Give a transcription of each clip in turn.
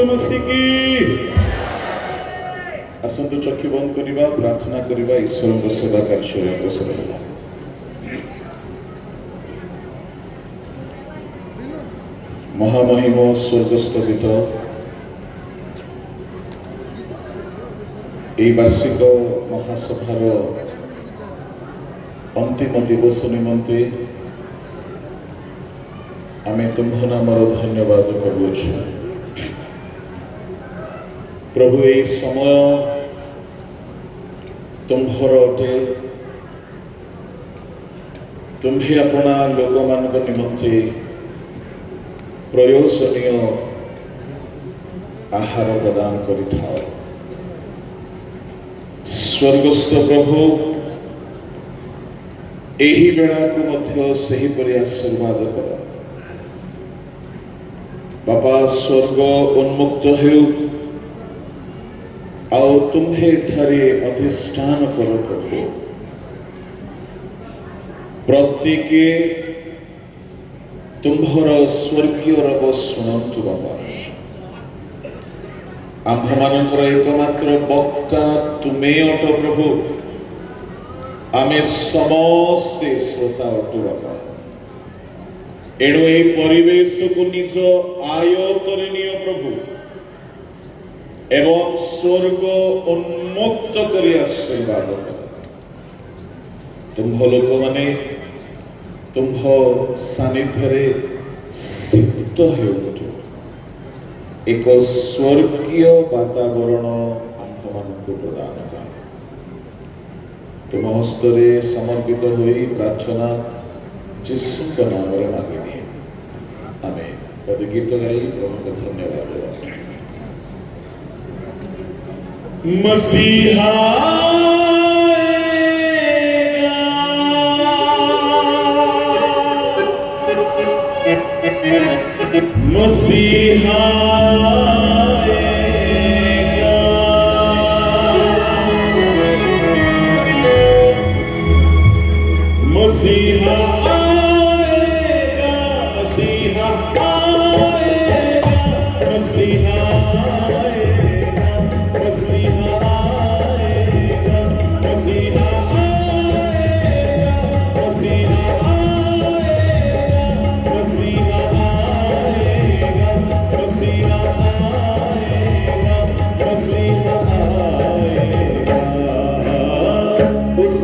मसीह की आसंतु चक्षु बंद करवा प्रार्थना करवा ईश्वर को सेवा कार्य अग्रसर होगा। महामहिम स्वर्गस्थगित এই বার্ষিক মহাসভার अंतिम दिवस निमंते आमे तुम्ह नामर धन्यवाद करुछु। प्रभु এই समय तुम्हर अटे तुम्हें अपना लोक मान निमंते प्रयोजनीय आहार प्रदान करिथाओ। स्वर्गस्थ प्रभु यही बेड़ा को मध्य सही परि आशीर्वाद कर बाबा स्वर्ग उन्मुक्त हो आओ तुम्हें ठारे अधिष्ठान कर प्रभु प्रत्येके तुम्हर स्वर्गीय रब शुणु बाबा आम्भ मानकर एकमात्र वक्ता तुम्हें अट प्रभु आमे समस्ते श्रोता अटु बाबा एणु ए परिवेश को निज आयतरे नियो प्रभु एवं स्वर्ग उन्मुक्त करी आशीर्वाद कर तुम्ह लोक माने तुम्ह सानिध्य सिक्त हेतु एक स्वर्गीय वातावरण आम्भ मानकु प्रदान कर तुम हस्तरे समर्पित हुई प्रार्थना जिसका नाम मांगिनी आमेन। पद गीत गाई प्रभु को धन्यवाद। मसीहा मसीहा मसीहा आएगा मसीहा आएगा मसीहा आएगा मसीहा आएगा मसीहा आएगा मसीहा आएगा मसीहा आएगा मसीहा आएगा मसीहा आएगा उस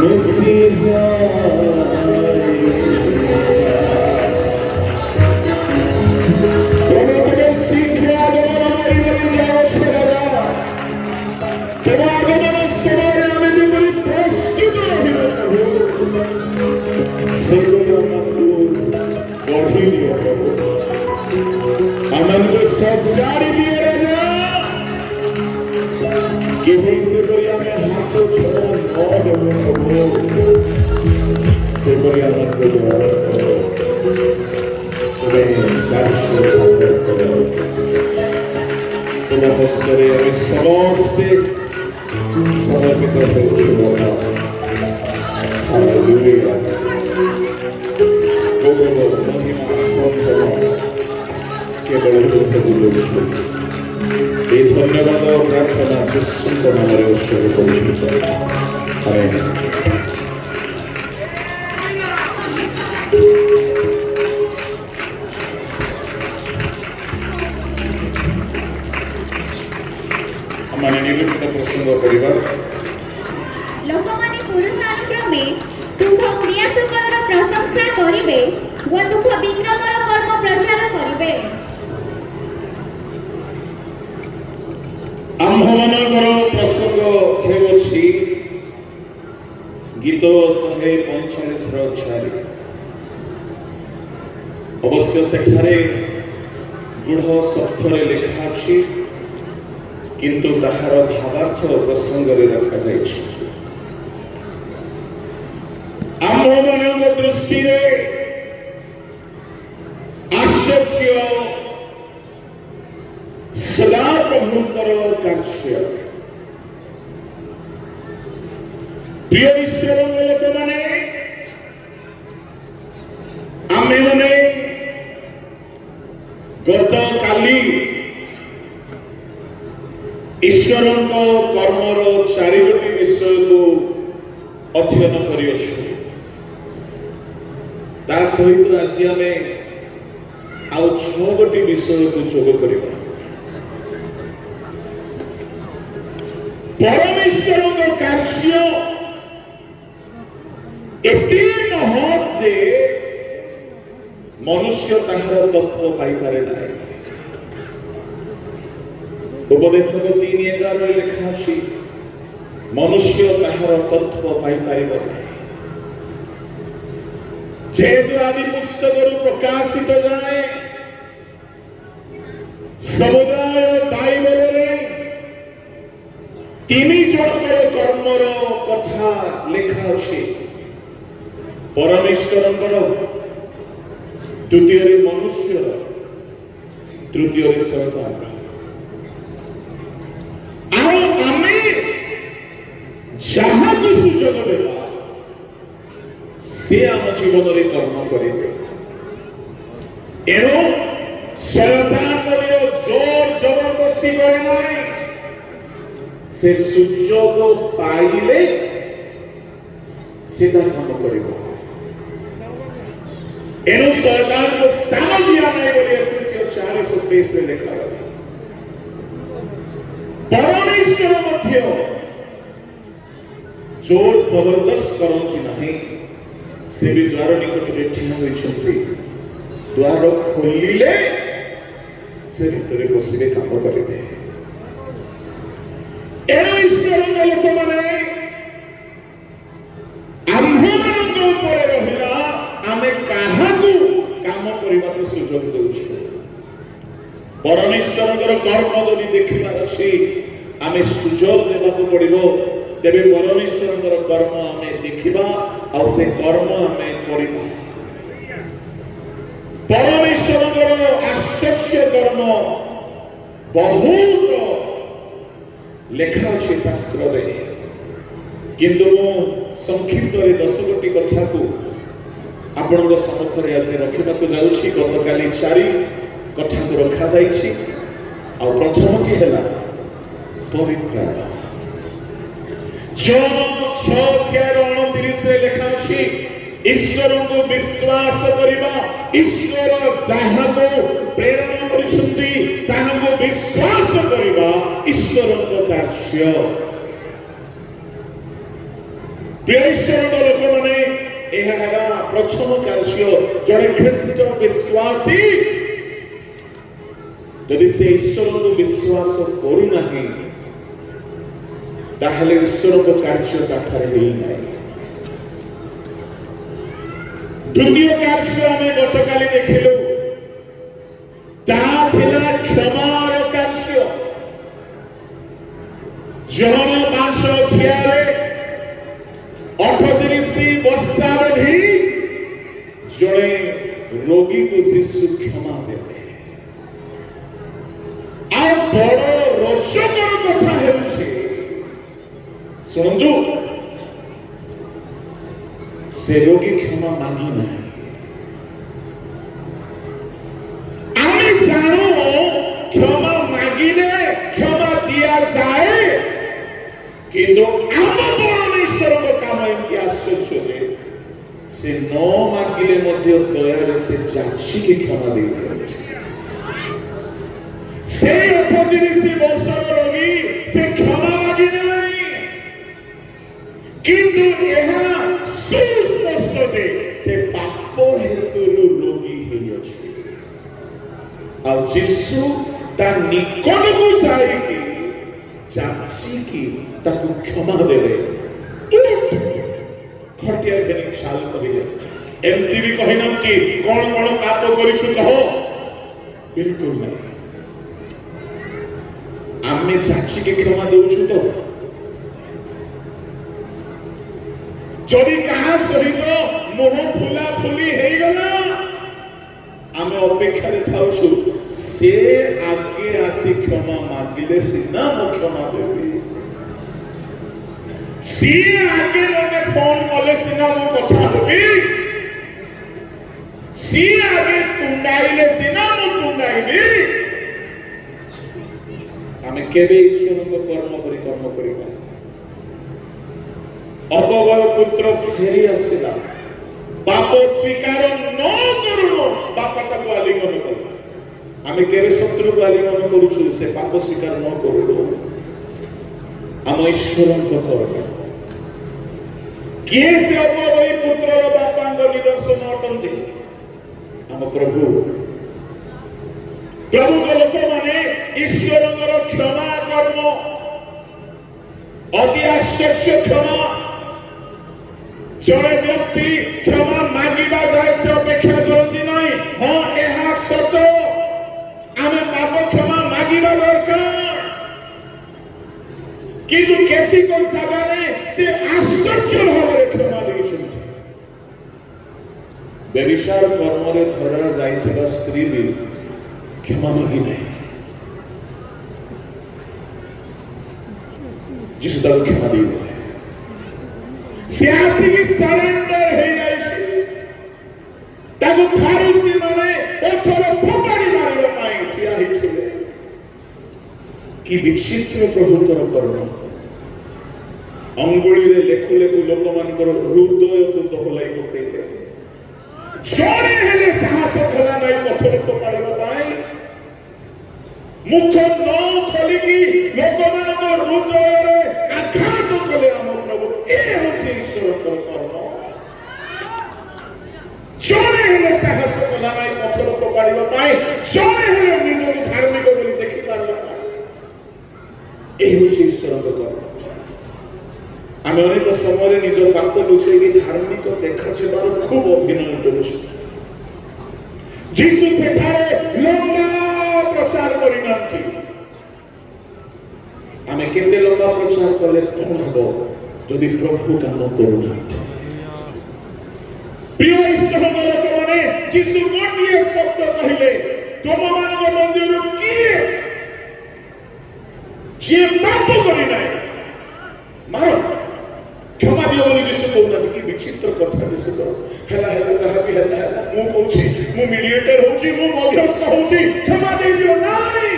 Messiah. आनंद सजाड़ी दिए राजा किसी से बढ़िया में हाथों छोड़ा और से बढ़िया आनंद को तुम्हें दार्शनिक साधन करो तुम्हें हस्ते अभी समस्ते समर्पित हो चुका हालेलुया महिमा संतों केवल এই ধন্যবাদ ও প্রার্থনা যিশুর নামে উৎসর্গ করেছি আমেন। আমাদের নিম্নলিখিত প্রসঙ্গ পরিবার ଲୋକମାନେ ପୁରୁଷାନୁକ୍ରମେ ତୁମ୍ଭ କ୍ରିୟାଶୁକଳର ପ୍ରଶଂସା କରିବେ ଓ ତୁମ୍ଭ ବିକ୍ରମର କର୍ମ ପ୍ରଚାର କରିବେ। ଆମ୍ଭମାନଙ୍କର ପ୍ରସଙ୍ଗ ହେଉଅଛି ଗୀତ 145 ଅବଶ୍ୟ ସେଠାରେ ଗୂଢ଼ ଶବ୍ଦରେ ଲେଖା ଅଛି କିନ୍ତୁ ତାହାର ଭାବାର୍ଥ ପ୍ରସଙ୍ଗରେ ରଖାଯାଇଛି। ଆମ୍ଭମାନଙ୍କ ଦୃଷ୍ଟିରେ ଆଶ୍ଚର୍ଯ୍ୟ ସଦା ପ୍ରଭୁଙ୍କର କାର୍ଯ୍ୟ। ପ୍ରିୟ ଈଶ୍ୱରଙ୍କ ଲୋକମାନେ ଆମେମାନେ ଗତକାଲି ଈଶ୍ୱରଙ୍କ କର୍ମର 4ଟି ବିଷୟକୁ ଅଧ୍ୟୟନ କରିଅଛୁ। ତା ସହିତ ଆଜି ଆମେ ଆଉ 6ଟି ବିଷୟକୁ ଯୋଗ କରିବା। परमेश्वरଙ୍କ କାର୍ଯ୍ୟ ଏତେ ମହତ୍ ଯେ ମନୁଷ୍ୟ ତାହାର ତତ୍ତ୍ୱ ପାଇପାରେ ନାହିଁ। ଉପଦେଶକ 3:11 ଲେଖା ଅଛି ମନୁଷ୍ୟ ତାହାର ତତ୍ତ୍ୱ ପାଇପାରିବ ନାହିଁ। ଯେହେତୁ ଆଦି ପୁସ୍ତକରୁ ପ୍ରକାଶିତ ଯାଏ ସମୁଦାୟ ବାଇବଲରେ 3 ଜଣଙ୍କର କର୍ମର କଥା ଲେଖା ଅଛି। ପରମେଶ୍ୱରଙ୍କର, ଦ୍ୱିତୀୟରେ ମନୁଷ୍ୟର, ତୃତୀୟରେ ଶୈତାନ। ଆଉ ଆମେ ଯାହାକୁ ସୁଯୋଗ ଦେବା ସେ ଆମ ଜୀବନରେ କର୍ମ କରିବେ। ଏଣୁ ଶୈତାନ ମଧ୍ୟ ଜୋର ଜବରଦସ୍ତି କରେ ନାହିଁ। से सुଯୋଗ ପାଇଲେ ସେ ତା କାମ କରିବ। ଏଣୁ ଶୈତାନକୁ ସ୍ଥାନ ଦିଆ ନାହିଁ ବୋଲି ଏଫେସୀୟ 4:27 ରେ ଲେଖା ଅଛି। ପରମେଶ୍ୱର ମଧ୍ୟ ଜୋର ଜବରଦସ୍ତ କରନ୍ତି ନାହିଁ। ସେ ବି ଦ୍ୱାର ନିକଟରେ ଠିଆ ହୋଇଛନ୍ତି। ଦ୍ୱାର ଖୋଲିଲେ ସେ ଭିତରେ ପଶିବେ, କାମ କରିବେ। ଈଶ୍ୱରଙ୍କ ଲୋକମାନେ ଆମ୍ଭମାନଙ୍କ ଉପରେ ରହିଲା ଆମେ କାହାକୁ କାମ କରିବାକୁ ସୁଯୋଗ ଦେଉଛୁ। ପରମେଶ୍ୱରଙ୍କର କର୍ମ ଯଦି ଦେଖିବାର ଅଛି ଆମେ ସୁଯୋଗ ଦେବାକୁ ପଡ଼ିବ। ତେବେ ପରମେଶ୍ୱରଙ୍କର କର୍ମ ଆମେ ଦେଖିବା ଆଉ ସେ କର୍ମ ଆମେ କରିବା। ପରମେଶ୍ୱରଙ୍କର ଆଶ୍ଚର୍ଯ୍ୟ କର୍ମ ବହୁତ ଲେଖା ଅଛି ଶାସ୍ତ୍ରରେ, କିନ୍ତୁ ମୁଁ ସଂକ୍ଷିପ୍ତରେ 10ଟି କଥାକୁ ଆପଣଙ୍କ ସମ୍ମୁଖରେ ଆଜି ରଖିବାକୁ ଯାଉଛି। ଗତକାଲି 4 କଥାକୁ ରଖାଯାଇଛି। ଆଉ ପ୍ରଥମଟି ହେଲା ପରିତ୍ରାଣ। ଜନ 6:29 ଲେଖା ଅଛି ଈଶ୍ୱରଙ୍କୁ ବିଶ୍ୱାସ କରିବା, ଈଶ୍ୱର ଯାହାକୁ ପ୍ରେରଣ କରିଛନ୍ତି ତାହାକୁ ବିଶ୍ୱାସ କରିବା ଈଶ୍ୱରଙ୍କ କାର୍ଯ୍ୟ। प्रिय ईश्वर लोक मैंने यह प्रथम कार्य जड़े ख्रीष्ट विश्वासी यदि से ईश्वर को विश्वास करूना ताहले ईश्वर को कार्य नहीं। द्वितीय कार्य आम गतकाली देखिलु क्षमार कार्य जहन 5 अध्याय 38 वर्षार भी जड़े रोगी को जीशु क्षमा देते आ बड़ रोचकर कथा हेउछि सुनंदु से रोगी क्षमा मांगी नहीं। आमे जानो क्षमा मांगिले क्षमा दिया जाए किंतु आम परमेश्वर को काम एमती आश्चर्य से न मांगिले मध्य दया से जाची की क्षमा दे से 38 वर्षर रोगी से क्षमा मांगी नहीं किंतु यह सुस्पष्ट से पाप हेतु रोगी आ जीशु ता निकट को जाइए जाची की ताकू क्षमा देले खटिया घेनी चाल कहले एमती भी कहि नथि कोन कोन पाप करिछु कहो बिल्कुल नहीं। आमे जाची के क्षमा देउछु तो जदि कहा सहित मोह फुला फुली हे गला आमे अपेक्षा रे थाउछु से आगे आसी क्षमा मांगिले सिना मो क्षमा देबी सी आगे मते फोन कले सिना मो कथा हेबी सी आगे तुंडाइले सिना मो तुंडाइबी आमे केबे ईश्वर को कर्म करिबा अबगय पुत्र फेरी आसिला बाप स्वीकार न करू बापा ताको आलिंगन कला आमे केरे शत्रु को आलिंगन करूछु से पाप स्वीकार न करू आम ईश्वर को कर्म किए से अबगय पुत्र बापा निदर्शन अटंती आम प्रभु को लोक माने ईश्वर क्षमा कर्म अति आश्चर्य क्षमा जड़े व्यक्ति क्षमा मांगिबा जाए से अपेक्षा करती नहीं। हाँ यह सच आमे पाप क्षमा मांगिबा दरकार किंतु केतिक सागारे से आश्चर्य भाव क्षमा देइछन्ति व्यभिचार कर्म रे धरा जाइथिबा स्त्री भी क्षमा मांगी नहीं जिस तरह क्षमा दी गई सियासी भी सरेंडर है जाइए ताकू फारूसी माने ओथरो फटाड़ी मारिबा पाई ठिया हिथिले कि विचित्र प्रभुकर कर्म अंगुली रे लेखु लेखु लोक मानकर हृदय को दहलाई पकेले जड़े हेले साहस भला नहीं पथर फटाड़िबा पाई मुख न खोलिकी लोक मानकर हृदय रे आघात कले हम प्रभु ए होछि ईश्वर कर्म जड़े हेले साहस भला नहीं पथर फटाड़िबा पाई जड़े हेले निज धार्मिक बोली देखि पारला ए होछि ईश्वर कर्म आम अनेक समय निज बात लुचेकी धार्मिक देखा खूब अभिनय करुछु जीशु सेठारे लंबा प्रचार करिनांती आमे केते लंबा प्रचार कले कोन हबो यदि प्रभु काम करूना प्रिय ईश्वर लोक माने जीशु गोटिए शब्द कहिले तुम मान मंदिर किए जे पाप करि नाही मारो क्षमा दियो बोली जीशु कहूना कि विचित्र कथा दिस हेला हेला जहा भी हेला हेला मु कहूची मु मीडिएटर होची मु मध्यस्थ होची क्षमा दे दियो नाही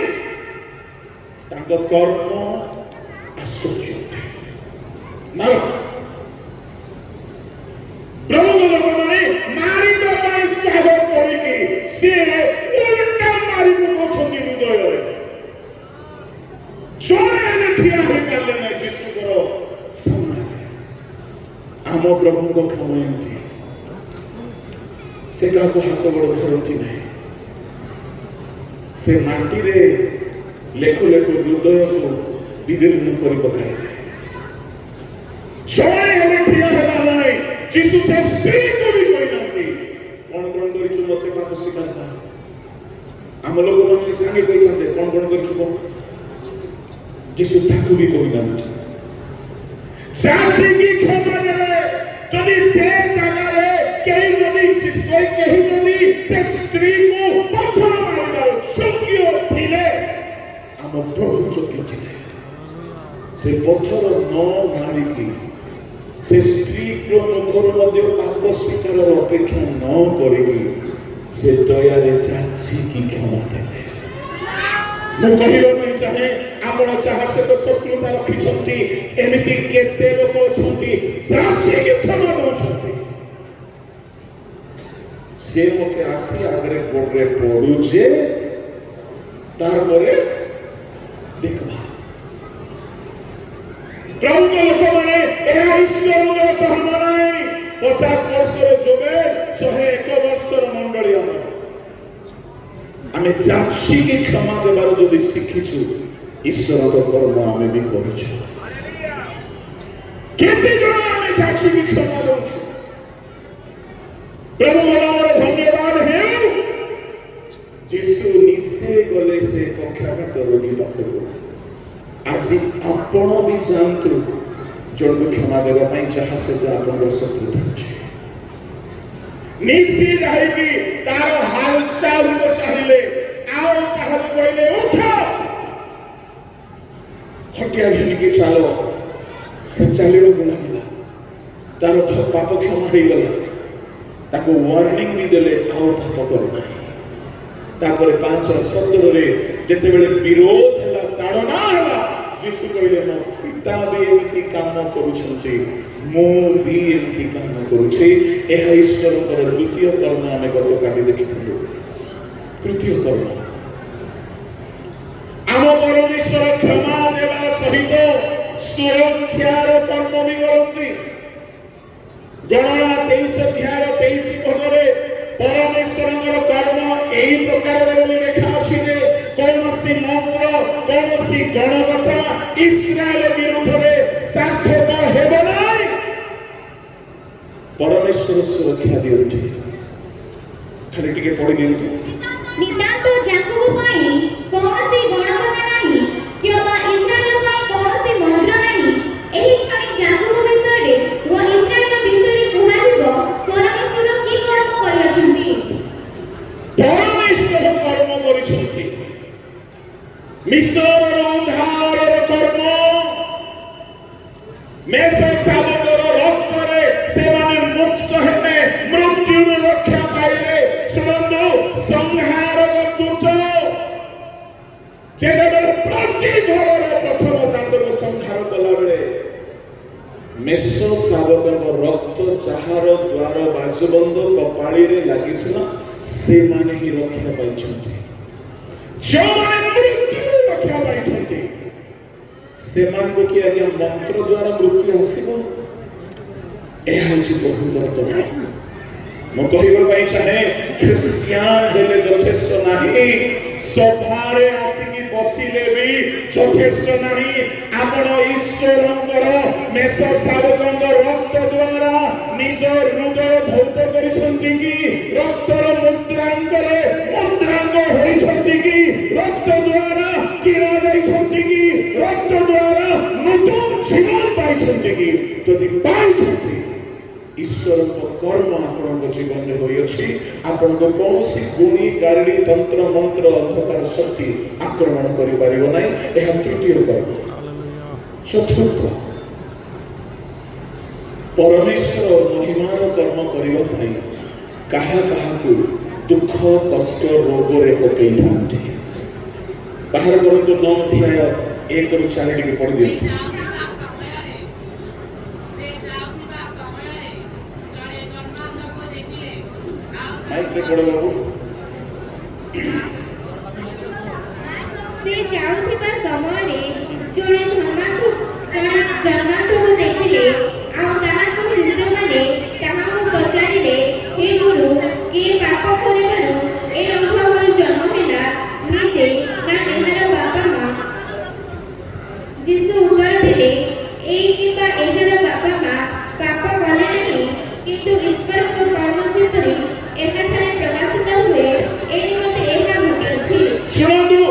तांको कर्म आश्चर्य मारो प्रभु को लोक माने मारी बाई सागर करी कि से उल्टा मारी को छंदी हृदय रे जोरे ने ठिया हे पाले नै जीशु करो सामने प्रभु काम एमती से क्या हाथ गोड़ धरती ना से माटी रे लेखु लेखु हृदय को विदीर्ण कर पकाए जय हमें ठिया है नाई जीसु से स्त्री को भी कोई नाती कौन करी छु मते पाप स्वीकार कर हम लोग माने संगे कोई छते कौन करी छु जीसु ताकू भी कोई नाती जाति की क्षमा देवे जदि से जगह रे कहीं जदि कोई कहीं जदि से स्त्री को पत्थर मारिबा योग्य थिले हम प्रभु योग्य थिले से पत्थर न मारिकी से स्त्री को मुखर मध्य पाप स्वीकार अपेक्षा न करिकी से दया रे जाति की क्षमा देवे ମୁଁ କହିବା ପାଇଁ ଚାହେଁ ଆପଣ ଯାହା ସହିତ ଶତ୍ରୁତା ରଖିଛନ୍ତି ଏମିତି କେତେ ଲୋକ ଅଛନ୍ତି ଯାଚିକି କ୍ଷମା ଦେଉଛନ୍ତି ସେ ମୋତେ ଆସି ଆଗରେ ଗୋଡ଼ରେ ପଡୁଛେ ତାପରେ ଦେଖିବା ପ୍ରଭୁଙ୍କ ଲୋକମାନେ ଏହା ଈଶ୍ୱରଙ୍କର କର୍ମ ନାହିଁ 50 ବର୍ଷର ଜୋବେଲ 101 ବର୍ଷର ମଣ୍ଡଳୀ ଆମର आमे जाची के क्षमा देबार जदि शिखिछु ईश्वर को कर्म आमे भी करिछु केते जण आमे जाची के क्षमा दउछु प्रभु नामर धन्यवाद हे यीशु निसे गले से पक्षाघात रोगी पाखरु आज आपण भी जानतु जण को क्षमा देबा पई जहा से आपण शत्रुता अछि निसी जाइबी तार हालचाल को सहिले आओ कहल कोइले उठो हटिया घिन के चालो से चलियो लागला तार पाप क्षमा हो गला ताको वार्निंग भी देले आओ पाप करो नाही तापर 5:17 रे जेते बेले विरोध हला ताड़ना हला यीशु कहले मो पिता भी एमिति काम करूछंती मो भी एमिति काम करूछे एहा ईश्वरकर द्वितीय कर्म आमे गत काटी देखिथलु तृतीय कर्म आम परमेश्वर क्षमा देवा सहित सुरक्षार कर्म भी करती गणना 23 अध्याय 23 पदरे परमेश्वरकर कर्म एही प्रकार बोली लिखा अछि जे कौनसी मंत्र कौनसी गणगथा इस्राएल विरुद्ध रे सार्थक हेबो नाही परमेश्वर सुरक्षा दियंती खाली टिके पढि दियंती नितांत जाकब पाई कौनसी गणगथा नाही किबा इस्राएल पाई कौनसी मंत्र नाही एही खाली जाकब विषय रे व इस्राएल विषय रे कुहाजिबो परमेश्वर की कर्म करियछंती परमेश्वर कर्म करिछंती मिस्र उद्धार कर्म मेष साबकर रक्त रे सेवाने मुक्त हेते मृत्यु रक्षा पाइले सुनंदु संहार दूत जेबे प्रति घर प्रथम जातर संहार कला बेले मेष साबकर रक्त जहार द्वार बाजुबंद कपाळी रे लागिछला से माने ही रक्षा पाइछंती जो माने मृत्यु रक्षा पाइछंती से मान को कि आज्ञा मंत्र द्वारा मृत्यु आसीबो एहा होछि बहुतर कर्म मो कहिबा पई चाहे क्रिश्चियन हेले यथेष्ट नाही सभारे आसीकी बसिले भी यथेष्ट नाही आपण ईश्वरंकर मेष साबकंकर रक्त द्वारा निज हृदय धौत करिसंती कि रक्तर मुद्रांकरे मुद्रांक होइसंती कि रक्त द्वारा किरा जाइसंती कि रक्त द्वारा नूतन जीवन पाइसंती कि यदि पाइसंती ईश्वर को कर्म आपण जीवन में होई अछि आपण को कौनसी गुणी गारडी तंत्र मंत्र अंधकार शक्ति आक्रमण करि परिबो नै एहा तृतीय कर्म चतुर्थ परमेश्वर महिमार कर्म करिबा पई काहा काहा को दुख कष्ट रोग रे पकई थांती बाहर करंतु 9 अध्याय 1 ରୁ 4 टिके पढि दियंती माइक रे पढो बाबू से जाउथिबा समय रे जणे धर्मांतु देखिले आ गाना को शिष्य ଯୀଶୁ ଉତ୍ତର ଦେଲେ, ଏଇ କିମ୍ବା ଏହାର ବାପା ମା ପାପ କଲେ ନାହିଁ, କିନ୍ତୁ ଈଶ୍ୱରଙ୍କ କର୍ମ ଯେପରି ଏକାଠାରେ ପ୍ରକାଶିତ ହୁଏ, ଏ ନିମନ୍ତେ ଏହା ଘଟିଅଛି। ଶୁଣନ୍ତୁ,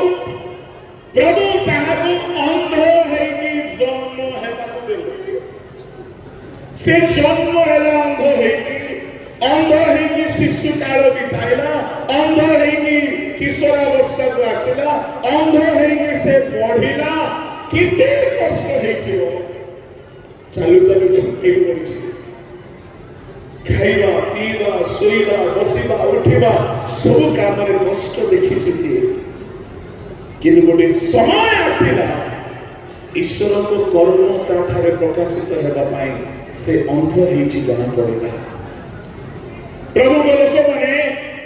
ପ୍ରଭୁ ତାହାକୁ ଅନ୍ଧ ହେଇକି ଜନ୍ମ ହେବାକୁ ଦେଲେ। ସେ ଜନ୍ମ ହେଲା ଅନ୍ଧ ହେଇକି ଶିଶୁ କାଳ ବିତାଇଲା, ଅନ୍ଧ ହେଇକି କିଶୋରାବସ୍ଥାକୁ ଆସିଲା, ଅନ୍ଧ ହେଇକି ସେ ବଢିଲା। କେତେ କଷ୍ଟ ହେଇଥିବ। ଚାଲୁ ଚାଲୁ ଛୁଟି ପଡିଛି। ଖାଇବା ପିଇବା ଶୋଇବା ବସିବା ଉଠିବା ସବୁ କାମରେ କଷ୍ଟ ଦେଖିଛି ସିଏ। କିନ୍ତୁ ଗୋଟେ ସମୟ ଆସିଲା, ଈଶ୍ୱରଙ୍କ କର୍ମ ତାଠାରେ ପ୍ରକାଶିତ ହେବା ପାଇଁ ସେ ଅନ୍ଧ ହେଇଛି ଜଣା ପଡ଼ିଲା। ପ୍ରଭୁଙ୍କ ଲୋକମାନେ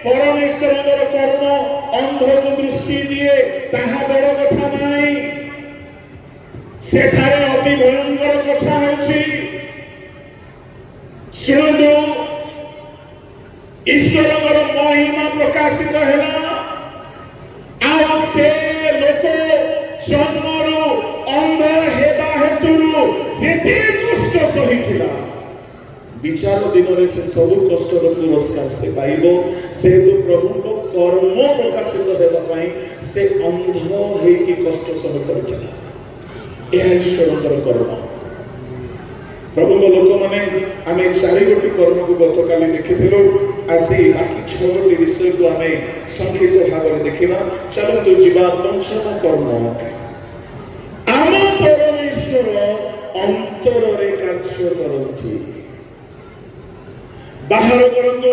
ପରମେଶ୍ୱରଙ୍କର କର୍ମ ଅନ୍ଧକୁ ଦୃଷ୍ଟି ଦିଏ, ତାହା ବଡ଼ କଥା ନାହିଁ। ସେଠାରେ ଅତି ଭୟଙ୍କର କଥା ହେଉଛି, ଶୁଣନ୍ତୁ, ଈଶ୍ୱରଙ୍କର ମହିମା ପ୍ରକାଶିତ ହେଲା, ଆଉ ସେ ଲୋକ ଜନ୍ମରୁ ଅନ୍ଧ ହେବା ହେତୁରୁ ଯେତେ କଷ୍ଟ ସହିଥିଲା, ବିଚାର ଦିନରେ ସେ ସବୁ କଷ୍ଟର ପୁରସ୍କାର ସେ ପାଇବ। ଯେହେତୁ ପ୍ରଭୁଙ୍କ କର୍ମ ପ୍ରକାଶିତ ହେବା ପାଇଁ ସେ ଅନ୍ଧ ହେଇକି କଷ୍ଟ ସହ କରିଥିଲା। ଏହା ଈଶ୍ୱରଙ୍କର କର୍ମ। ପ୍ରଭୁଙ୍କ ଲୋକମାନେ ଆମେ 4 କର୍ମକୁ ଗତକାଲି ଦେଖିଥିଲୁ। ଆଜି ବାକି 6 ବିଷୟକୁ ଆମେ ସଂକ୍ଷିପ୍ତ ଭାବରେ ଦେଖିବା। ଚାଲନ୍ତୁ ଯିବା ପଞ୍ଚମ କର୍ମ। ଆମ ପରମେଶ୍ୱର ଅନ୍ତରରେ କାର୍ଯ୍ୟ କରନ୍ତି। ବାହାର କରନ୍ତୁ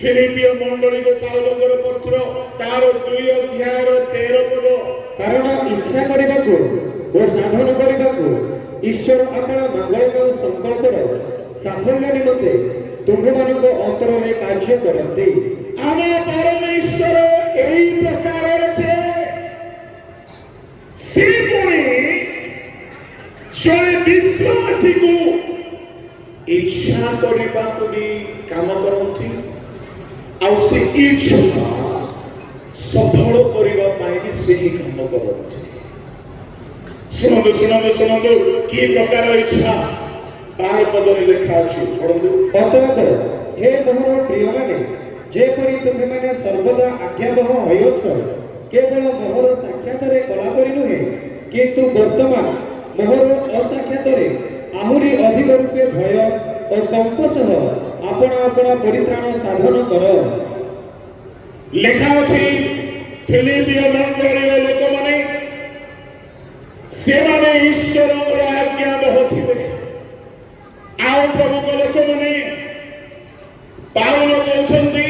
ଫିଲିପିୟ ମଣ୍ଡଳୀକୁ ପାଉଲଙ୍କର ପତ୍ର ତାର 2 ଅଧ୍ୟାୟର 13 ପଦ। କାରଣ ଇଚ୍ଛା କରିବାକୁ ଓ ସାଧନ କରିବାକୁ ଈଶ୍ୱର ଆପଣ ମଙ୍ଗଳମୟ ସଂକଳ୍ପର ସାଫଲ୍ୟ ନିମନ୍ତେ ତୁମ୍ଭମାନଙ୍କ ଅନ୍ତରରେ କାର୍ଯ୍ୟ କରନ୍ତି। ଆମ ପରମେଶ୍ୱର ଏହି ପ୍ରକାରର ଯେ ସେ ପୁଣି ଜଣେ ବିଶ୍ୱାସୀକୁ ଇଚ୍ଛା କରିବାକୁ ବି କାମ କରନ୍ତି, ଆଉ ସେ ଇଚ୍ଛା ସଫଳ କରିବା ପାଇଁ ବି ସେହି କାମ କରନ୍ତି। ଶୁଣନ୍ତୁ ଶୁଣନ୍ତୁ ଶୁଣନ୍ତୁ, କି ପ୍ରକାର ଇଚ୍ଛା 12 ପଦରେ ଲେଖା ଅଛି, ପଢନ୍ତୁ। ଅତଏବ ହେ ମୋହର ପ୍ରିୟମାନେ, ଯେପରି ତୁମେମାନେ ସର୍ବଦା ଆଜ୍ଞାବହ ହୋଇଅଛ, କେବଳ ମୋହର ସାକ୍ଷାତରେ କଲାପରି ନୁହେଁ, କିନ୍ତୁ ବର୍ତ୍ତମାନ ମୋହର ଅସାକ୍ଷାତରେ ଆହୁରି ଅଧିକ ରୂପେ ଭୟ ଓ କମ୍ପ ସହ ଆପଣା ଆପଣା ପରିତ୍ରାଣ ସାଧନ କର। ଲେଖା ଅଛି, ଫିଲିପିୟ ମଣ୍ଡଳୀର ଲୋକମାନେ ସେମାନେ ଈଶ୍ୱରଙ୍କର ଆଜ୍ଞାବହ ଥିବେ। ଆଉ ପ୍ରଭୁଙ୍କ ଲୋକମାନେ ପାଉଲ କହୁଛନ୍ତି,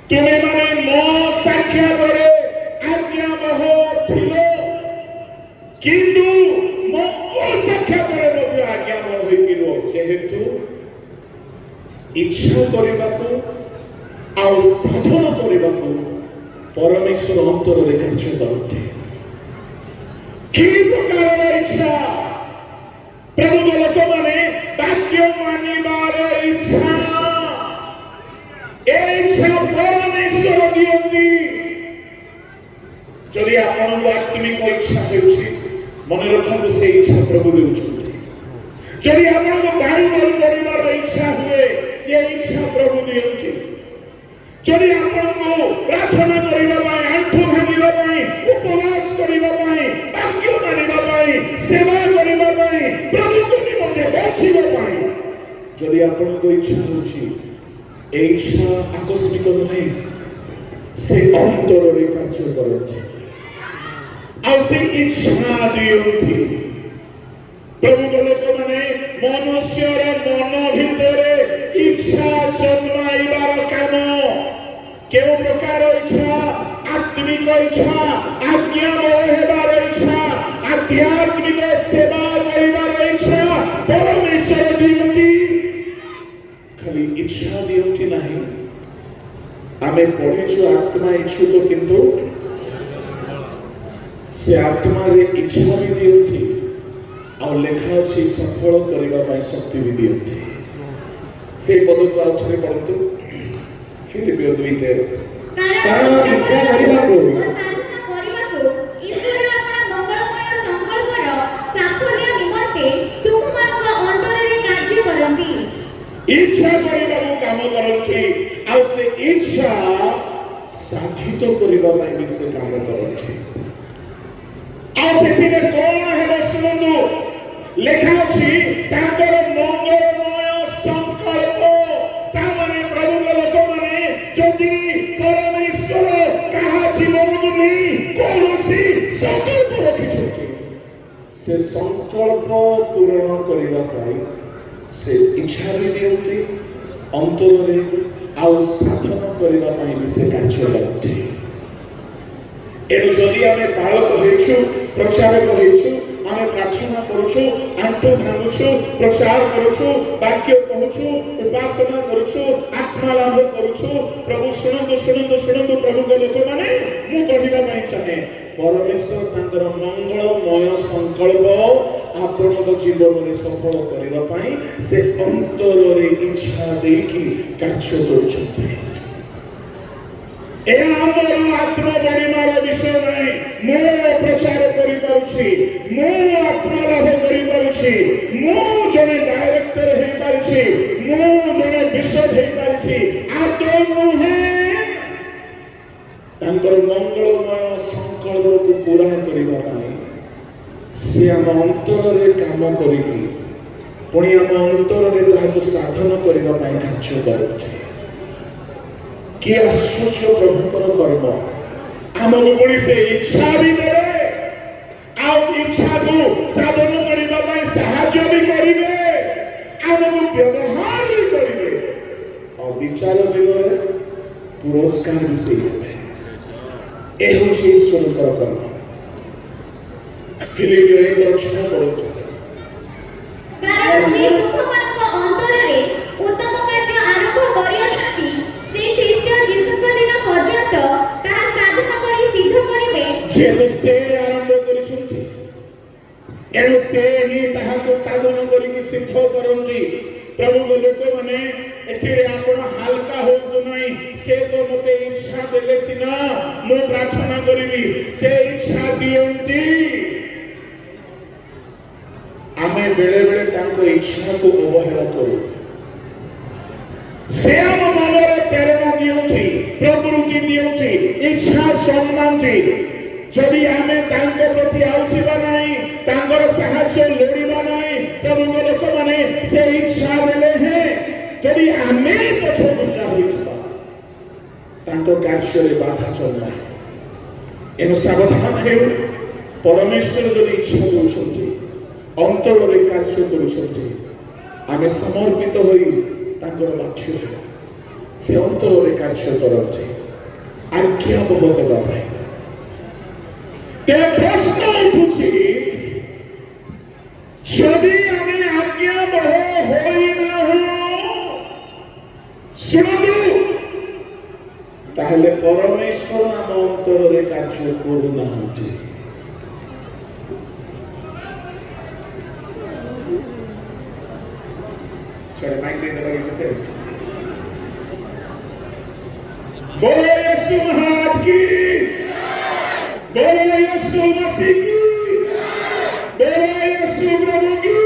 ତୁମେମାନେ ମୋ ସାକ୍ଷାତରେ ଆଜ୍ଞାବହ ଥିଲ, କିନ୍ତୁ ମୋ ଅସାକ୍ଷାତରେ ମଧ୍ୟ ଆଜ୍ଞାବହ ହୋଇକି ରୁହ। ଯେହେତୁ ଇଚ୍ଛା କରିବାକୁ ଆଉ ସାଧନ କରିବାକୁ ପରମେଶ୍ୱର ଅନ୍ତରରେ କାର୍ଯ୍ୟ କରନ୍ତି। କି ପ୍ରକାରର ଇଚ୍ଛା? ପ୍ରଭୁଙ୍କ ଲୋକମାନେ ବାକ୍ୟ ମାନିବାର ଇଚ୍ଛା, ଏ ଇଚ୍ଛା ପରମେଶ୍ୱର ଦିଅନ୍ତି। ଯଦି ଆପଣଙ୍କୁ ଆତ୍ମିକ ଇଚ୍ଛା ହେଉଛି, ମନେ ରଖନ୍ତୁ ସେ ଇଚ୍ଛା ପ୍ରଭୁ ଦେଉଛନ୍ତି। ଯଦି ଆପଣଙ୍କୁ ବାଇବଲ ପଢ଼ିବାର ଇଚ୍ଛା ହୁଏ, ଏ ଇଚ୍ଛା ପ୍ରଭୁ ଦିଅନ୍ତି। ଯଦି ଆପଣଙ୍କୁ ପ୍ରାର୍ଥନା କରିବା ପାଇଁ, ଆଣ୍ଠୁ ଭାଙ୍ଗିବା ପାଇଁ, ଉପବାସ କରିବା ପାଇଁ, ବାକ୍ୟ ମାନିବା ପାଇଁ, ସେବା କରିବା ପାଇଁ, ପ୍ରଭୁଙ୍କ ନିମନ୍ତେ ବଞ୍ଚିବା ପାଇଁ ଯଦି ଆପଣଙ୍କ ଇଚ୍ଛା ହେଉଛି, ଏ ଇଚ୍ଛା ଆକସ୍ମିକ ନୁହେଁ, ସେ ଅନ୍ତରରେ କାର୍ଯ୍ୟ କରନ୍ତି, ଆଉ ସେ ଇଚ୍ଛା ଦିଅନ୍ତି। ପ୍ରଭୁଙ୍କ ଲୋକମାନେ ମନୁଷ୍ୟର ମନ ଭିତରେ ଇଚ୍ଛା ଜନ୍ମାଇବାର କାମ। କେଉଁ ପ୍ରକାର ଇଚ୍ଛା? ଆତ୍ମିକ ଇଚ୍ଛା, ଆଜ୍ଞାବହ ହେବାର ଇଚ୍ଛା, ଆଧ୍ୟାତ୍ମିକ ସେବା କରିବାର ଇଚ୍ଛା ପରମେଶ୍ୱର ଦିଅନ୍ତି। ଖାଲି ଇଚ୍ଛା ଦିଅନ୍ତି ନାହିଁ। ଆମେ ପଢିଛୁ ଆତ୍ମା ଇଚ୍ଛୁକ, କିନ୍ତୁ ସେ ଆତ୍ମାରେ ଇଚ୍ଛା ବି ଦିଅନ୍ତି, ଆଉ ଲେଖା ଅଛି ସଫଳ କରିବା ପାଇଁ ଶକ୍ତି ବି ଦିଅନ୍ତି। ସେ ପଦକୁ ଆଉ ଥରେ ପଢନ୍ତୁ, ଫିଲିପିୟ 2:13। କାରଣ ଇଚ୍ଛା କରିବାକୁ ଓ ସାଧନ କରିବାକୁ ଈଶ୍ୱର ଆପଣ ମଙ୍ଗଳମୟ ସଂକଳ୍ପର ଇଚ୍ଛା କରିବାକୁ କାମ କରନ୍ତି ଆଉ ସେ ଇଚ୍ଛା ସାଧିତ କରିବା ପାଇଁ ବି ସେ କାମ କରନ୍ତି। ଆଉ ସେଥିରେ କଣ ହେବ ଶୁଣନ୍ତୁ, ଲେଖା ଅଛି ତାଙ୍କର ମଙ୍ଗଳମୟ ସଂକଳ୍ପ। ତାମାନେ ପ୍ରଭୁଙ୍କ ଲୋକମାନେ ଯଦି ପରମେଶ୍ୱର କାହା ଜୀବନକୁ ନେଇ କୌଣସି ସଂକଳ୍ପ ରଖିଛନ୍ତି, ସେ ସଂକଳ୍ପ ପୂରଣ କରିବା ପାଇଁ ସେ ଇଚ୍ଛା ବି ଦିଅନ୍ତି ଅନ୍ତରରେ, ଆଉ ସାଧନ କରିବା ପାଇଁ ବି ସେ କାର୍ଯ୍ୟ କରନ୍ତି। ଏଣୁ ଯଦି ଆମେ ପାଳକ ହେଇଛୁ, ପ୍ରଚାରକ ହେଇଛୁ, ଆମେ ପ୍ରାର୍ଥନା କରୁଛୁ, ଆଣ୍ଠୁ ଭାଙ୍ଗୁଛୁ, ପ୍ରଚାର କରୁଛୁ, ବାକ୍ୟ କହୁଛୁ, ଉପାସନା କରୁଛୁ, ଆତ୍ମା ଲାଭ କରୁଛୁ, ପ୍ରଭୁ ଶୁଣନ୍ତୁ ଶୁଣନ୍ତୁ ଶୁଣନ୍ତୁ ପ୍ରଭୁଙ୍କ ଲୋକମାନେ, ମୁଁ କହିବା ପାଇଁ ଚାହେଁ ପରମେଶ୍ୱର ତାଙ୍କର ମଙ୍ଗଳମୟ ସଂକଳ୍ପ ଆପଣଙ୍କ ଜୀବନରେ ସଫଳ କରିବା ପାଇଁ ସେ ଅନ୍ତରରେ ଇଚ୍ଛା ଦେଇକି କାର୍ଯ୍ୟ କରୁଛନ୍ତି। ଏହା ଆମର ଆତ୍ମବଡ଼ିମାର ବିଷୟ ନାହିଁ। ମୁଁ ପ୍ରଚାର କରିପାରୁଛି, ମୁଁ ଆତ୍ମା ଲାଭ କରିପାରୁଛି, ମୁଁ ଜଣେ ଡାଇରେକ୍ଟର ହେଇପାରିଛି, ମୁଁ ଜଣେ ବିଶପ ହେଇପାରିଛି, ଆଦୌ ନୁହେଁ। ତାଙ୍କର ମଙ୍ଗଳମୟ ସଂକଳ୍ପକୁ ପୂରା କରିବା ପାଇଁ ସେ ଆମ ଅନ୍ତରରେ କାମ କରିକି ପୁଣି ଆମ ଅନ୍ତରରେ ତାହାକୁ ସାଧନ କରିବା ପାଇଁ କାର୍ଯ୍ୟ କରନ୍ତି। କି ଆଶ୍ଚର୍ଯ୍ୟ ପ୍ରଭୁଙ୍କର କର୍ମ! ଆମକୁ ପୁଣି ସେ ଇଚ୍ଛା ବି ଦେବେ, ଆଉ ଇଚ୍ଛାକୁ ସାଧନ କରିବା ପାଇଁ ସାହାଯ୍ୟ ବି କରିବେ, ଆମକୁ ବ୍ୟବହାର ବି କରିବେ, ଆଉ ବିଚାର ଦିନରେ ପୁରସ୍କାର ବି ସେ ଦେବେ। ଏ ହେଉଛି ଈଶ୍ୱରଙ୍କର କର୍ମ। ଫିଲିପିଓ 1:6 ପଢନ୍ତୁ। କାରଣ ଯେ ତୁମମାନଙ୍କ ଅନ୍ତରରେ ଉତ୍ତମ କାର୍ଯ୍ୟ ଆରମ୍ଭ କରିଅଛନ୍ତି, ସେ ଖ୍ରୀଷ୍ଟ ଯୀଶୁଙ୍କ ଦିନ ପର୍ଯ୍ୟନ୍ତ ତାହା ସାଧନ କରି ସିଦ୍ଧ କରିବେ। ଯେହେତୁ ସେ ଆରମ୍ଭ କରିଛନ୍ତି, ଏଣୁ ସେ ହିଁ ତାହାକୁ ସାଧନ କରିକି ସିଦ୍ଧ କରନ୍ତି। ପ୍ରଭୁଙ୍କ ଲୋକମାନେ, ଏଥିରେ ଆପଣ ହାଲକା ହୁଅନ୍ତୁ ନାହିଁ। ସେ ତ ମୋତେ ଇଚ୍ଛା ଦେଲେ ସିନା ମୁଁ ପ୍ରାର୍ଥନା କରିବି, ସେ ଇଚ୍ଛା ଦିଅନ୍ତି। ଆମେ ବେଳେ ବେଳେ ତାଙ୍କ ଇଚ୍ଛାକୁ ଅବହେଳା କରୁ। ସେ ଆମ ମନରେ ପ୍ରେରଣା ଦିଅନ୍ତି, ପ୍ରବୃତ୍ତି ଦିଅନ୍ତି, ଇଚ୍ଛା ଜନ୍ମାନ୍ତି। ଯଦି ଆମେ ତାଙ୍କ ପ୍ରତି ଆଉଯିବା ନାହିଁ, ତାଙ୍କର ସାହାଯ୍ୟ ଲୋଡ଼ିବା ନାହିଁ, ପ୍ରଭୁଙ୍କ ଲୋକମାନେ ସେ ଇଚ୍ଛା ଦେଲେ ହେଁ ଯଦି ଆମେ ପଛଘୁଞ୍ଚା ହୋଇଯିବା, ତାଙ୍କ କାର୍ଯ୍ୟରେ ବାଧା ଜନ୍ମାଏ। ଏଣୁ ସାବଧାନ ହେଉ। ପରମେଶ୍ୱର ଯଦି ଇଚ୍ଛା କରୁଛନ୍ତି, ଅନ୍ତରରେ କାର୍ଯ୍ୟ କରୁଛନ୍ତି, ଆମେ ସମର୍ପିତ ହୋଇ ତାଙ୍କର ବାକ୍ୟ ହେଉ। ସେ ଅନ୍ତରରେ କାର୍ଯ୍ୟ କରନ୍ତି ଆଜ୍ଞାବହ ଦେବା ପାଇଁ। ତେଣୁ ପ୍ରଶ୍ନ ଉଠୁଛି, ଯଦି ଆମେ ଆଜ୍ଞାବହ ହୋଇନାହୁଁ, ଶୁଣନ୍ତୁ, ତାହେଲେ ପରମେଶ୍ୱର ଆମ ଅନ୍ତରରେ କାର୍ଯ୍ୟ କରୁନାହାନ୍ତି। बोलो यीशु महाराज की, बोलो यीशु मसीह की, बोलो यीशु प्रभु की।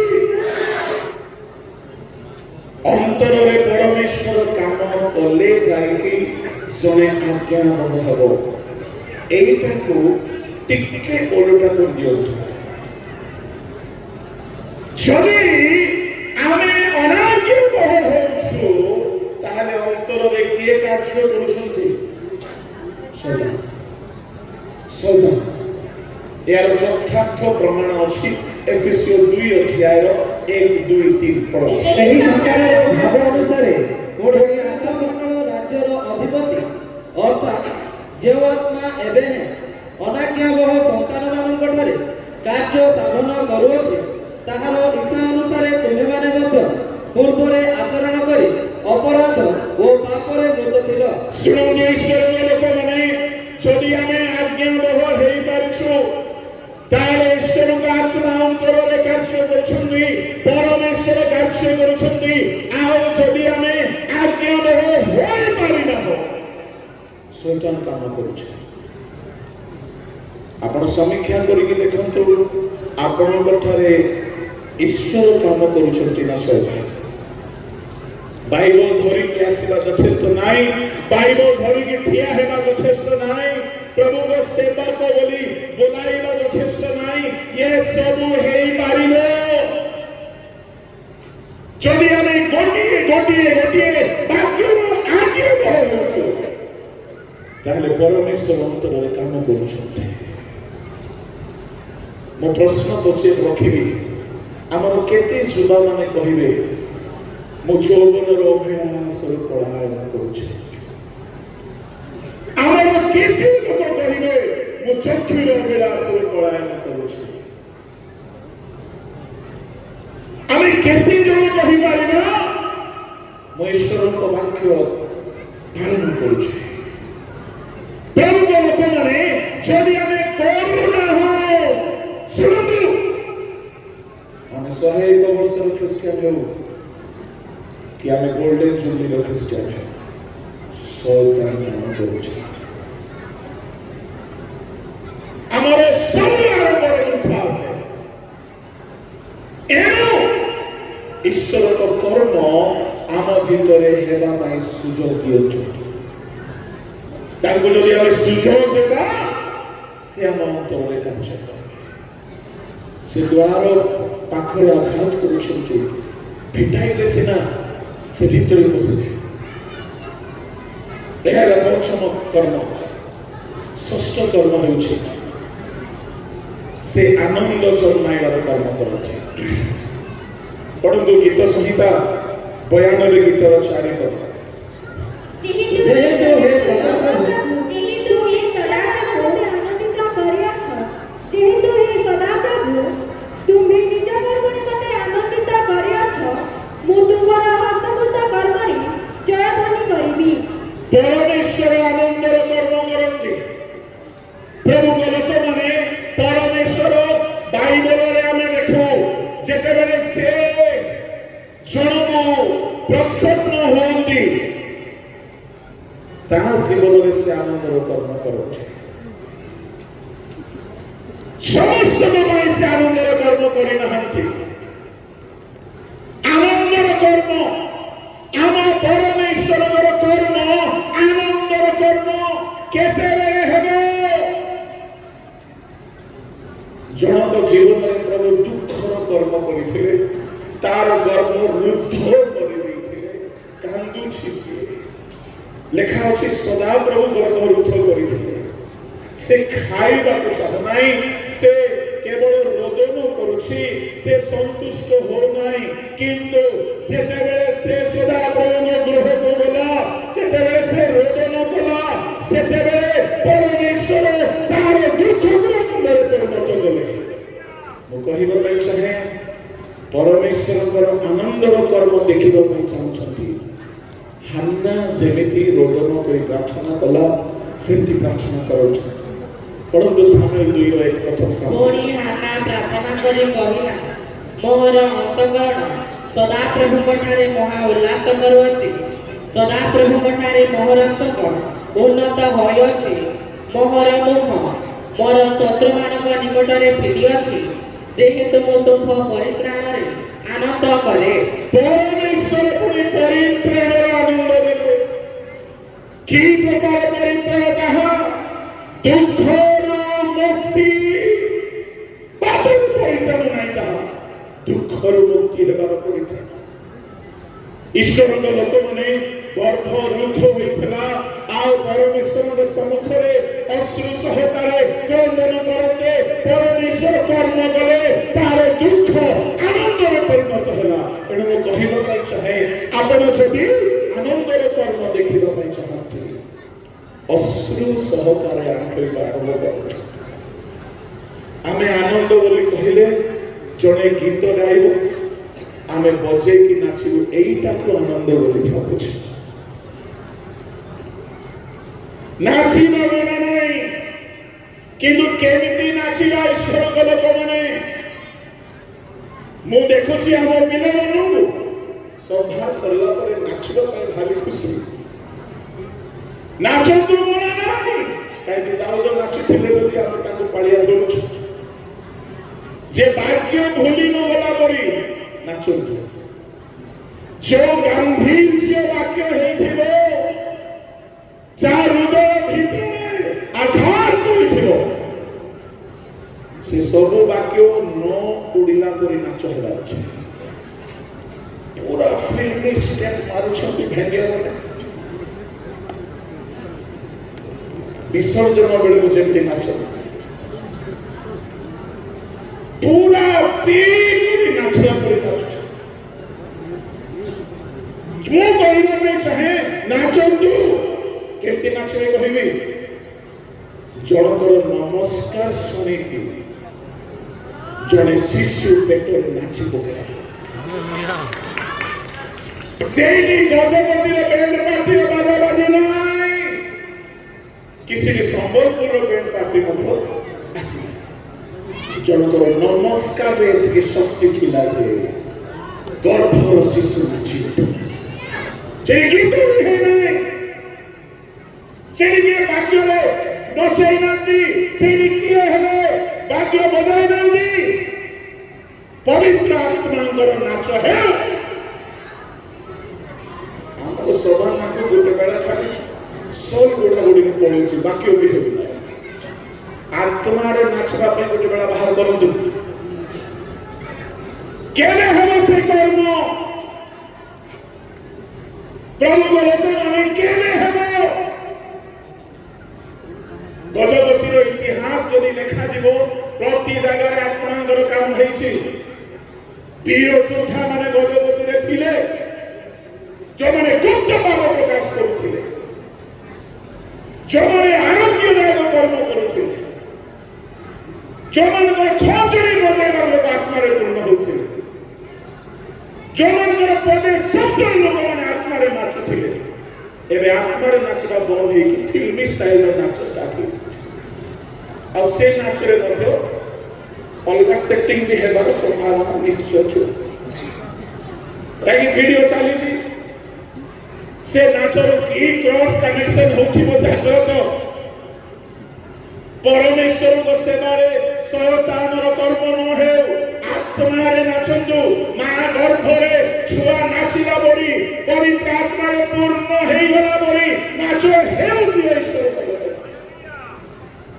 अंतରରେ ପରମେଶ୍ୱର କାମ କଲେ ଯାଇକି ଜଣେ ଆଜ୍ଞାବହ ହେବ। ଏଇଟାକୁ ଟିକେ ଓଲଟା କରିଦିଅନ୍ତୁ। ଯଦି ଆମେ ଅନାଜ୍ଞାବହ ହେଉଛୁ, ତାହେଲେ ଅନ୍ତରରେ କିଏ କାର୍ଯ୍ୟ କରୁଛନ୍ତି? ଶୈତାନ। ଶୈତାନ। ଏହାର ଯଥାର୍ଥ ପ୍ରମାଣ ଅଛି ଏଫେସୀୟ 2:1-2-3 ପଢ଼ନ୍ତୁ। ଏହି ସଂସାରର ଭାବ ଅନୁସାରେ କୋଡ଼ିଏ ଆକାଶମଣ୍ଡଳ ରାଜ୍ୟର ଅଧିପତି ଅର୍ଥାତ୍ ଯେଉଁ ଆତ୍ମା ଏବେ ଅନାଜ୍ଞାବହ ସନ୍ତାନମାନଙ୍କଠାରେ କାର୍ଯ୍ୟ ସାଧନ କରୁଅଛି, ତାହାର ଇଚ୍ଛା ଅନୁସାରେ ତୁମେମାନେ ମଧ୍ୟ ପୂର୍ବରେ ଆଚରଣ କରି ଅପରାଧ ଓ ପାପରେ ମୃତ ଥିଲ। ଶୁଣନ୍ତୁ ଈଶ୍ୱରଙ୍କ ଲୋକମାନେ, ଯଦି ଆମେ ଆଜ୍ଞାବହ ହେଇପାରିଛୁ, ତାହେଲେ ଈଶ୍ୱରଙ୍କ ଆତ୍ମା ଅନ୍ତରରେ କାର୍ଯ୍ୟ କରୁଛନ୍ତି, ପରମେଶ୍ୱର କାର୍ଯ୍ୟ କରୁଛନ୍ତି। ଆଉ ଯଦି ଆମେ ଆଜ୍ଞାବହ ହୋଇପାରିନାହୁଁ, ଶୈତାନ କାମ କରୁଛି। ଆପଣ ସମୀକ୍ଷା କରିକି ଦେଖନ୍ତୁ, ଆପଣଙ୍କ ଠାରେ ଈଶ୍ୱର କାମ କରୁଛନ୍ତି ନା ଶୈତାନ? बाइबल धरिकी आसवा यथेष्ट नाई, बाइबल धरिकी ठिया हेबा यथेष्ट नाई, प्रभु को सेवक बोली बोलाइबा यथेष्ट नाई। ये सब हेई पारिबो जदि आमे गोटिए गोटिए गोटिए बाक्यर आज्ञा बहौछु ताहले परमेश्वर अंतरे काम करूछन्ते। मो प्रश्न पचे रखिबी आमर केते युवा माने कहिबे मो यौवनर अभिलाष पलायन करुछे, आमर केते लोक कहिबे मो चक्षुर अभिलाष पलायन करुछे। आमे केते जन कहि पारिबा मो ईश्वरक वाक्य पालन करुछे। प्रभु लोक माने जदि आमे करुणा हो सुनतु आमे 101 वर्षर ख्रिस्टियान हो कि आमे गोल्डन जुबली ख्रिस्टियान हो शैतान काम करुछे। आमर सब आरंभ उठा एणु ईश्वर को कर्म आम भितरे हेबा पाई सुजोग दियंतु। ताको जदि आमे सुजोग देबा से आम अंतरे कार्य करे। से द्वार पाखरे आघात करुछन्ति फिटाइले सिना से भितरे पसिबे। एहार पंचम कर्म षष्ठ कर्म हेउछि से आनंद जन्माइबार कर्म करथि। पढ़ନ୍ତୁ गीत संहिता 92 गीतर 4 पद। जेहेतु हे सदाप्रभु आनंदित करियाछ, जेहेतु हे सदाप्रभु तुम्ही निज कर्मरे मते आनंदित करियाछ, मु तुमर हस्तकृत कर्मरे जय ध्वनि करिबी। परमेश्वर आनंदर कर्म करନ୍ତି। प्रभु लोक माने परमेश्वर बाइबल रे आमे देखो जेतेबेले से जनको प्रसन्न होंती ता जीवन रे से आनंदर कर्म करନ୍ତି। समस्त भाई से आनंदर कर्म करि नहंती। आनंदर कर्म आम परमेश्वरर कर्म आनंदर कर्म केतेबेले हेबो जनक जीवन में प्रभु दुखर कर्म करिथिले तार गर्भ रुद्ध करि दैथिले कांदुछि से लेखा अछि सदा प्रभु गर्भ रुद्ध करिथिले से खाइबा को चाह नाही से केवल रोदन करुछि से संतुष्ट हो नाही किंतु सेतेबेले से सदा प्रभु गृह को गला केतेबेले से रोदन कला सेतेबेले परमेश्वर तार दुख को परिणत कले। मु कहिबा पई चाहे परमेश्वरकर आनंदर कर्म देखिबा पई चाहछंती। हन्ना जेमिति रोदन करी प्रार्थना कला सेमति प्रार्थना करछ। परंतु सामुएल 2:1 प्रथम पुणी हाना प्रार्थना करी कहिला मोहर अंतकरण सदा प्रभु पठारे महा उल्लास करूछि, सदा प्रभु पठारे मोहर स्तक उन्नत होयछि, मोहर मुख मोर शत्रु मानक निकटरे फिटिअछि, जेहेतु मो तुम परित्राणरे आनंद करे। परमेश्वर पुणी परित्राणरे आनंद देबे। की प्रकार परित्राण ताहा दुखर मुक्ति बाबुर परित्राण नाही ताहा दुखर मुक्ति हेबार परित्राण। ईश्वर लोक माने गर्भ रुद्ध होइथिला आ परमेश्वर सम्मुखरे अश्रु सहकारे क्रंदन करते परमेश्वर कर्म कले तार दुख आनंदरे परिणत होला। एणु मु कहिबा पई चाहे आपण जदि आनंदर कर्म देखिबा पई चाहନ୍ତି अश्रु सहकारे आंखिबा आरंभ करନ୍ତୁ। आमे आनंद बोली कहिले जणे गीत गाइबो आमे बजे कि नाचिबो एइटा को आनंद बोली भाबुछु। नाचिबा मना नाही किंतु केमिति नाचिबा ईश्वर लोक माने मु देखुछि हम पिले मानु सभा सरला परे नाचिबा पई भारी खुशी नाचंतु मना नाही काई दाऊद नाचुथिले बोली हम ताको पाळिया दउछु जे भाग्य भूली न गला परी नाचंतु जो गांधीर्य वाक्य ହେଇଥିବ ଯାହା ହୃଦୟ ଭିତରେ ଆଘାତ କରିଥିବ ସେ ସବୁ ବାକ୍ୟ ନ ଉଡ଼ିଲା ପରି ନାଚ ହେବାର ଅଛି। ପୁରା ଫିଲ୍ମ ଷ୍ଟେପ୍ ମାରୁଛନ୍ତି ଭେଣ୍ଡିଆମାନେ ବିସର୍ଜନ ବେଳକୁ ଯେମିତି ନାଚନ୍ତି ପୁରା ପିଇ ନାଚିବା ପରି ନାଚୁଛନ୍ତି। ମୁଁ କହିବା ପାଇଁ ଚାହେଁ ନାଚନ୍ତୁ। କେମିତି ନାଚିବେ କହିବି? ଜଣଙ୍କର ନମସ୍କାର ଶୁଣିକି ଜଣେ ଶିଶୁ ପେଟରେ ନାଚି ପକାଏ। ସେଇଠି ଗଜପତିର ବ୍ୟାଣ୍ଡ ପାର୍ଟିର ବାଜା ବାଜୁ ନାହିଁ, କିଛି ସମ୍ବଲପୁରର ବ୍ୟାଣ୍ଡ ପାର୍ଟି ମଧ୍ୟ ଆସିଲା। ଜଣଙ୍କର ନମସ୍କାରରେ ଏତିକି ଶକ୍ତି ଥିଲା ଯେ ଗର୍ଭର ଶିଶୁ ନାଚି ଉଠିଲା। ସେଠି ଗୀତ ରୁହେ ନାହିଁ, ସେଠି କିଏ ବାକ୍ୟରେ ନଚାଇ ନାହାନ୍ତି, ସେଠି କିଏ ହେଲେ ବାକ୍ୟ ବଜାଇ ନାହାନ୍ତି। ପବିତ୍ର ଆତ୍ମାଙ୍କର ନାଚ ହେଉ। ଆମର ସଭାମାନଙ୍କୁ ଗୋଟେ ବେଳା ଖାଲି ସୋଲ ଗୋଡ଼ା ଗୋଡ଼ିକି ପଳଉଛି, ବାକ୍ୟ ବି ହେଉନି। ଆତ୍ମାରେ ନାଚିବା ପାଇଁ ଗୋଟେ ବେଳା ବାହାର କରନ୍ତୁ। କେବେ ହେବ ସେ କର୍ମ? ପ୍ରଭୁଙ୍କ ଲୋକମାନେ କେବେ ହେବ? ଗଜପତିର ଇତିହାସ ଯଦି ଲେଖାଯିବ ପ୍ରତି ଜାଗାରେ ଆତ୍ମାଙ୍କର କାମ ହେଇଛି। ବୀର ଯୋଦ୍ଧା ମାନେ ଗଜପତିରେ ଥିଲେ, ଯେଉଁମାନେ ଗୁପ୍ତ ଭାବ ପ୍ରକାଶ କରୁଥିଲେ, ଯେଉଁମାନେ ଆରୋଗ୍ୟଦାୟକ କର୍ମ କରୁଥିଲେ, ଯେଉଁମାନଙ୍କର ଖଞ୍ଜଣି ବଜାଇବାର ଲୋକ ଆତ୍ମାରେ ପୂର୍ଣ୍ଣ ହେଉଥିଲେ, ଯେଉଁମାନଙ୍କର ପଦେ ଶବ୍ଦର ଲୋକମାନେ ଆତ୍ମାରେ ନାଚୁଥିଲେ। ଏବେ ଆତ୍ମାରେ ନାଚିବା ବନ୍ଦ ହେଇକି ଫିଲ୍ମ ଷ୍ଟାଇଲର ନାଚ ଷ୍ଟାର୍ଟ ହେଇଛି। ଆଉ ସେ ନାଚରେ ମଧ୍ୟ ଅଲଗା ସେଟିଂ ବି ହେବାର ସମ୍ଭାବନା ନିଶ୍ଚୟ ଥିଲା। କାହିଁକି ଭିଡିଓ ଚାଲିଛି, ସେ ନାଚର କି କ୍ରସ୍ କନେକ୍ସନ ହେଉଥିବ ଜାଗ୍ରତ। ପରମେଶ୍ୱରଙ୍କ ସେବାରେ ଶୟତାନର କର୍ମ ନ ହେଉ, ଆତ୍ମାରେ ନାଚନ୍ତୁ। ମା ଗର୍ଭରେ ଛୁଆ ନାଚିଲା ପରି, ପବିତ୍ର ଆତ୍ମାରେ ପୂର୍ଣ୍ଣ ହେଇଗଲା ପରି ନାଚ ହେଉ।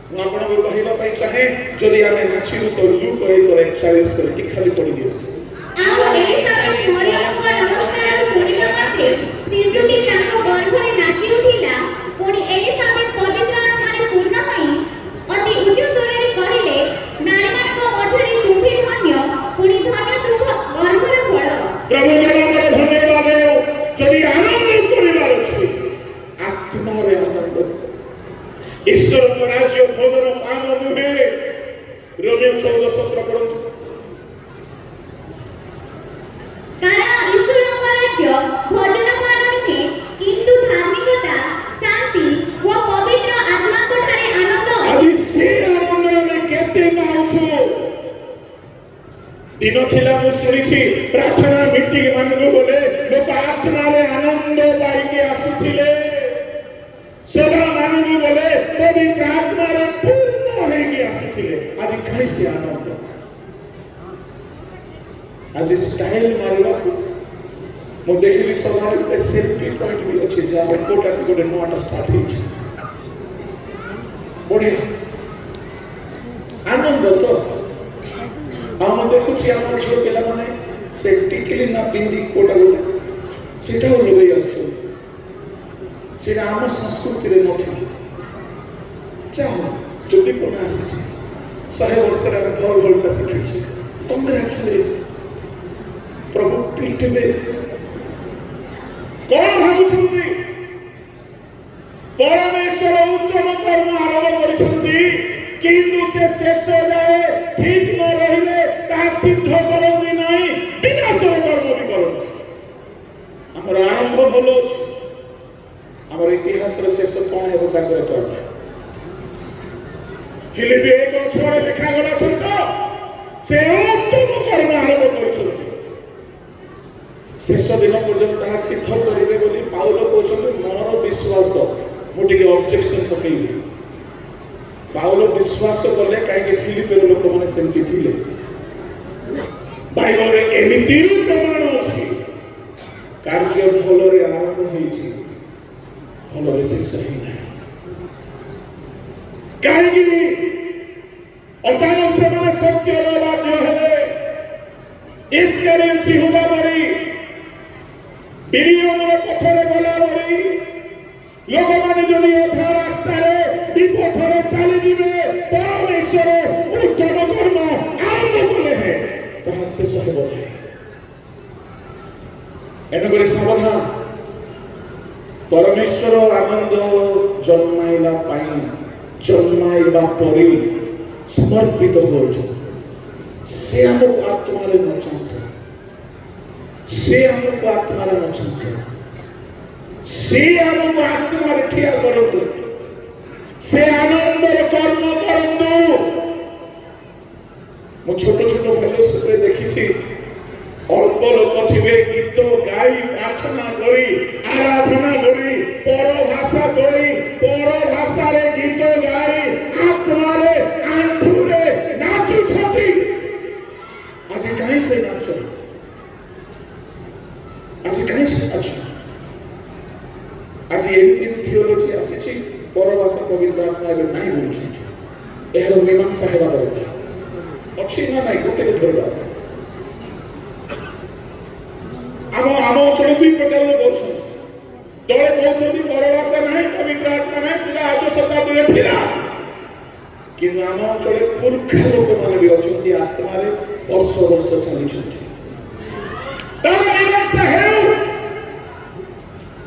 ମୁଁ ଆପଣଙ୍କୁ କହିବା ପାଇଁ ଚାହେଁ, ଯଦି ଆମେ ନାଚିବୁ ତ ଲୁକ 1:41 କରି ଟିକେ ଖାଲି ପଡ଼ି ଦିଅନ୍ତୁ। ଆଉ ଏଲିସାବେଥ ମରିୟମଙ୍କ ନମସ୍କାର ଶୁଣିବା ମାତ୍ରେ ଶିଶୁଟି ତାଙ୍କ ଗର୍ଭରେ ନାଚି ଉଠିଲା। ପୁଣି ଏଲିସାବେଥ ପବିତ୍ର ଆତ୍ମାରେ ପୂର୍ଣ୍ଣ ହୋଇ ଅତି ଉଚ୍ଚ ସ୍ୱରରେ କହିଲେ, ନାରୀମାନଙ୍କ ମଧ୍ୟରେ ତୁମ୍ଭେ ଧନ୍ୟ, ପୁଣି ଧନ୍ୟ ତୁମ୍ଭ ଗର୍ଭର ଫଳ। ପ୍ରଭୁଙ୍କ ନାମରେ ଧନ୍ୟବାଦ ହେଉ। ଯଦି ଆନନ୍ଦ କରିବାର ଅଛି, ଆତ୍ମାରେ ଆନନ୍ଦ। ଈଶ୍ୱରଙ୍କ ରାଜ୍ୟ ଭୋଜନ ପାନ ନୁହେଁ। ରୋମିଓ 14:17 ପଢ଼ନ୍ତୁ। କାରଣ ଈଶ୍ୱରଙ୍କ ରାଜ୍ୟ ଭୋଜନ ପାନ ନୁହେଁ, କିନ୍ତୁ ଧାର୍ମିକତା, ଶାନ୍ତି ଓ ପବିତ୍ର ଆତ୍ମାଙ୍କ ଠାରେ ଆନନ୍ଦ। ଆଜି ସେ ଆନନ୍ଦ ଆମେ କେତେ ପାଉଛୁ? ଦିନ ଥିଲା ମୁଁ ଶୁଣିଛି ପ୍ରାର୍ଥନା ମିଟିଂ ମାନଙ୍କୁ ଗଲେ ଲୋକ ଆତ୍ମାରେ ଆନନ୍ଦ ପାଇକି ଆସୁଥିଲେ। ସଭା ମାନଙ୍କୁ ଗଲେ ପବିତ୍ର ଆତ୍ମାରେ ପୂର୍ଣ୍ଣ ହେଇକି ଆସୁଥିଲେ। ଆଜି କାହିଁ ସେ ଆନନ୍ଦ? ଆଜି ଷ୍ଟାଇଲ ମାରିବାକୁ ମୁଁ ଦେଖିଲି ସଭାରେ ଗୋଟେ ସେଲ୍ଫି ପଏଣ୍ଟ ବି ଅଛି, ଯାହା କୋଟାକୁ ଗୋଟେ ନୂଆଟା ଷ୍ଟାର୍ଟ ହେଇଛି। ବଢିଆ ଆନନ୍ଦ ତ। ଆଉ ମୁଁ ଦେଖୁଛି ଆମ ଝିଅ ପିଲାମାନେ ସେ ଟିକିଲି ନା ପିନ୍ଧି କୋଟା ଗୋଟେ ସେଟାও ଲଗେଇ ଆସୁଛନ୍ତି। ସେଟା ଆମ ସଂସ୍କୃତିରେ ନଥିଲା। ଯାହା ଯଦି କ'ଣ ଆସିଛି 100 ବର୍ଷରେ ଆମେ ଭଲ ଭଲଟା ଶିଖିଛି। କଂଗ୍ରାଚୁଲେସନ୍। ପ୍ରଭୁ ପିଟିବେ କ'ଣ ଭାବୁଛନ୍ତି? ପରମେଶ୍ୱର ଉତ୍ତମ କର୍ମ ଆରମ୍ଭ କରିଛନ୍ତି, କିନ୍ତୁ ସେ ଶେଷ ଯାଏ ଠିକ ନ ରହିଲେ ତାହା ସିଦ୍ଧ କରନ୍ତି ନାହିଁ, ବିନାଶର କର୍ମ ବି କରନ୍ତି। ଆମର ଆରମ୍ଭ ଭଲ ଅଛି, ଆମର ଇତିହାସର ଶେଷ କ'ଣ ହେବ ଜାଗ୍ରତ। ଫିଲିପି 1:6 ଲେଖାଗଲା ସତ, ସେ ଉତ୍ତମ କର୍ମ ଆରମ୍ଭ କରିଛନ୍ତି, ଶେଷ ଦିନ ପର୍ଯ୍ୟନ୍ତ ତାହା ସିଦ୍ଧ କରିବେ ବୋଲି ପାଉଲ କହୁଛନ୍ତି। ମୋର ବିଶ୍ୱାସ, ମୁଁ ଟିକେ ଅବଜେକ୍ସନ ପକେଇବି। ପାଉଲ ବିଶ୍ୱାସ କଲେ କାହିଁକି ଫିଲିପିର ଲୋକମାନେ ସେମିତି ଥିଲେ। ବାଇବଲରେ ଏମିତି ପ୍ରମାଣ ଅଛି, କାର୍ଯ୍ୟ ଭଲରେ ଆରମ୍ଭ ହେଇଛି, ଭଲରେ ଶେଷ ହେଇନାହିଁ। କାହିଁକି? ଅଚାନକ ସେମାନେ ସତ୍ୟର ବାଧ୍ୟ ହେଲେ। ଇସ୍କାରିୟତ ଯିହୁଦା ପରି, ବିରିୟମର ପଥରେ ଗଲା ପରି ଲୋକମାନେ ଯଦି ଅଧା ରାସ୍ତାରେ ବିପଥରେ ଚାଲିଯିବେ, ପରମେଶ୍ୱର ଉତ୍ତମ କର୍ମ ଆରମ୍ଭ କଲେ ତାହା ଶେଷ ହେବ ନାହିଁ। ଏଣୁକରି ସାବଧାନ। ପରମେଶ୍ୱର ଆନନ୍ଦ ଜନ୍ମାଇବା ପରି ସମର୍ପିତ ହୁଅନ୍ତୁ। ସେ ଆମକୁ ଆତ୍ମାରେ ନଚାନ୍ତୁ, ସେ ଆମକୁ ଆତ୍ମାରେ ନଚାନ୍ତୁ, ସେ ଆମକୁ ଆତ୍ମାରେ ଠିଆ କରନ୍ତୁ, ସେ ଆନନ୍ଦର କର୍ମ କରନ୍ତୁ। ମୁଁ ଛୋଟ ଛୋଟ ଫେଲୋସିପରେ ଦେଖିଛି, ଅଳ୍ପ ଲୋକ ଥିବେ ଗୀତ ଗାଇ, ପ୍ରାର୍ଥନା କରି, ଆରାଧନା କରି, ପରଭାଷା କରି, ପରଭାଷାରେ ଗୀତ ଗାଇ, ଆତ୍ମାରେ ଆଣ୍ଠୁରେ ନାଚୁଛନ୍ତି। ଆଜି କାହିଁ ସେ ନାଚ? ଆଜି କାହିଁ ସେ ନାଚ? ଆଜି ଏମିତି ଥିଓଲୋଜି ଆସିଛି, ପରଭାଷା ପବିତ୍ର ଆତ୍ମା ଏବେ ନାହିଁ ବୋଲୁଛନ୍ତି। ଏହାର ମୀମାଂସା ହେବା ଦରକାର। ଅଛି ନା ନାହିଁ ଗୋଟେ ଧରିବା। ଆମ ଅଞ୍ଚଳ ଦୁଇ ପ୍ରକାର ଲୋକ ଅଛନ୍ତି। ଦଳେ କହୁଛନ୍ତି ପରଭାଷା ନାହିଁ, ପବିତ୍ର ଆତ୍ମା ନାହିଁ, ସେଟା ଆଦ୍ୟ ଶତାବ୍ଦୀରେ ଥିଲା। କିନ୍ତୁ ଆମ ଅଞ୍ଚଳରେ ପୁରୁଖା ଲୋକମାନେ ବି ଅଛନ୍ତି, ଆତ୍ମାରେ ବର୍ଷ ବର୍ଷ ଚାଲିଛନ୍ତି। ତାର ମୀମାଂସା ହେଉ।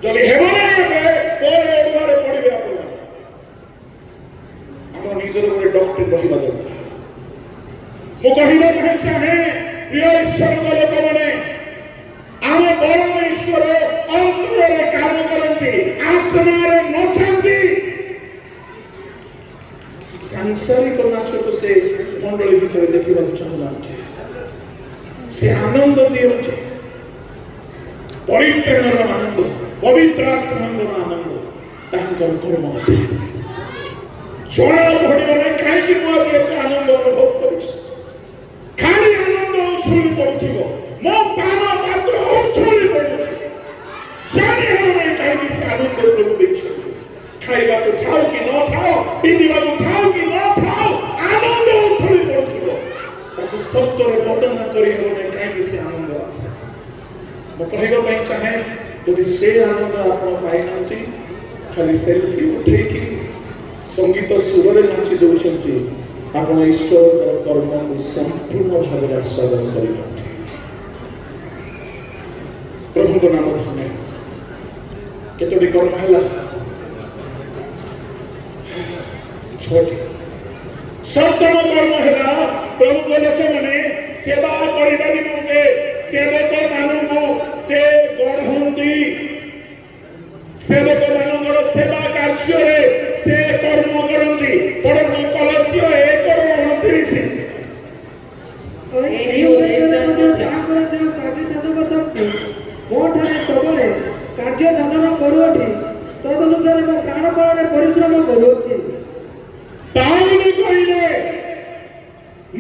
ଯଦି ହେବ ନାହିଁ ଏବେ ପରେ ଅଡୁଆରେ ପଡ଼ିବେ ଆପଣମାନେ। ଆମ ନିଜର ଗୋଟେ ଡକ୍ଟର ରହିବା ଦରକାର। ମୁଁ କହିବା ପାଇଁ ଚାହେଁ, ପ୍ରିୟ ଈଶ୍ୱରଙ୍କ ଲୋକମାନେ, ଆମ ପରମେଶ୍ୱର ଅନ୍ତରରେ କାମ କରନ୍ତି, ଆତ୍ମାରେ ନଥାନ୍ତି। ସାଂସାରିକ ନାଚକୁ ସେ ମଣ୍ଡଳୀ ଭିତରେ ଦେଖିବାକୁ ଚାହୁଁନାହାନ୍ତି। ସେ ଆନନ୍ଦ ଦିଅନ୍ତି, ପରିତ୍ରାଣର ଆନନ୍ଦ, ପବିତ୍ର ଆତ୍ମାଙ୍କର ଆନନ୍ଦ ତାଙ୍କର କର୍ମ ଅଟେ। ଜଣା ପଡ଼ିବ ନାହିଁ କାହିଁକି ମୁଁ ଆଜି ଏତେ ଆନନ୍ଦ ଅନୁଭବ କରୁଛି। ଖାଲି ଆନନ୍ଦ ଉଛୁଳି ପଡୁଥିବ, ମୋ ପାନ ପାତ୍ର ଉଛୁଳି ପଡୁଛି। ଜାଣି ହେବ ନାହିଁ କାହିଁକି ସେ ଆନନ୍ଦ ପ୍ରଭୁ ଦେଇଛନ୍ତି। ଖାଇବାକୁ ଥାଉ କି ନ ଥାଉ, ପିନ୍ଧିବାକୁ ଥାଉ କି ନ ଥାଉ, ଆନନ୍ଦ ଉଛୁଳି ପଡୁଥିବ। ତାକୁ ଶବ୍ଦରେ ବର୍ଣ୍ଣନା କରି ହେବ ନାହିଁ କାହିଁକି ସେ ଆନନ୍ଦ ଆସେ। ମୁଁ କହିବା ପାଇଁ ଚାହେଁ, ଯଦି ସେ ଆନନ୍ଦ ଆପଣ ପାଇନାହାନ୍ତି, ଖାଲି ସେଲ୍ଫି ଉଠେଇକି ସଙ୍ଗୀତ ସୁରରେ ନାଚି ଦେଉଛନ୍ତି, ଆପଣ ଈଶ୍ୱରଙ୍କର କର୍ମକୁ ସମ୍ପୂର୍ଣ୍ଣ ଭାବରେ ଆସ୍ୱାଦନ କରିପାରନ୍ତି। ପ୍ରଭୁଙ୍କ ନାମ ଧନ୍ୟ। କେତୋଟି କର୍ମ ହେଲା? 6ଟି। 7ତମ କର୍ମ ହେଲା, ପ୍ରଭୁଙ୍କ ଲୋକମାନେ ସେବା କରିବା ନିମନ୍ତେ ସେବକ ମାନଙ୍କୁ ସେ ଗଢ଼ନ୍ତି। ସେବକ ମାନଙ୍କର ସେବା କାର୍ଯ୍ୟରେ ସେ କର୍ମ କରନ୍ତି। ପଢନ୍ତୁ କଲସ୍ୟ 1:29। ଏହି ଉଦ୍ଦେଶ୍ୟରେ ମଧ୍ୟ ତାହାଙ୍କର ଯେଉଁ କାର୍ଯ୍ୟ ସାଧକ ଶକ୍ତି ମୋ ଠାରେ ସବୁବେଳେ କାର୍ଯ୍ୟ ସାଧନ କରୁଅଛି, ତଦନୁସାରେ ମୋ ପ୍ରାଣପଣରେ ପରିଶ୍ରମ କରୁଅଛି। ପାଉଲି କହିଲେ,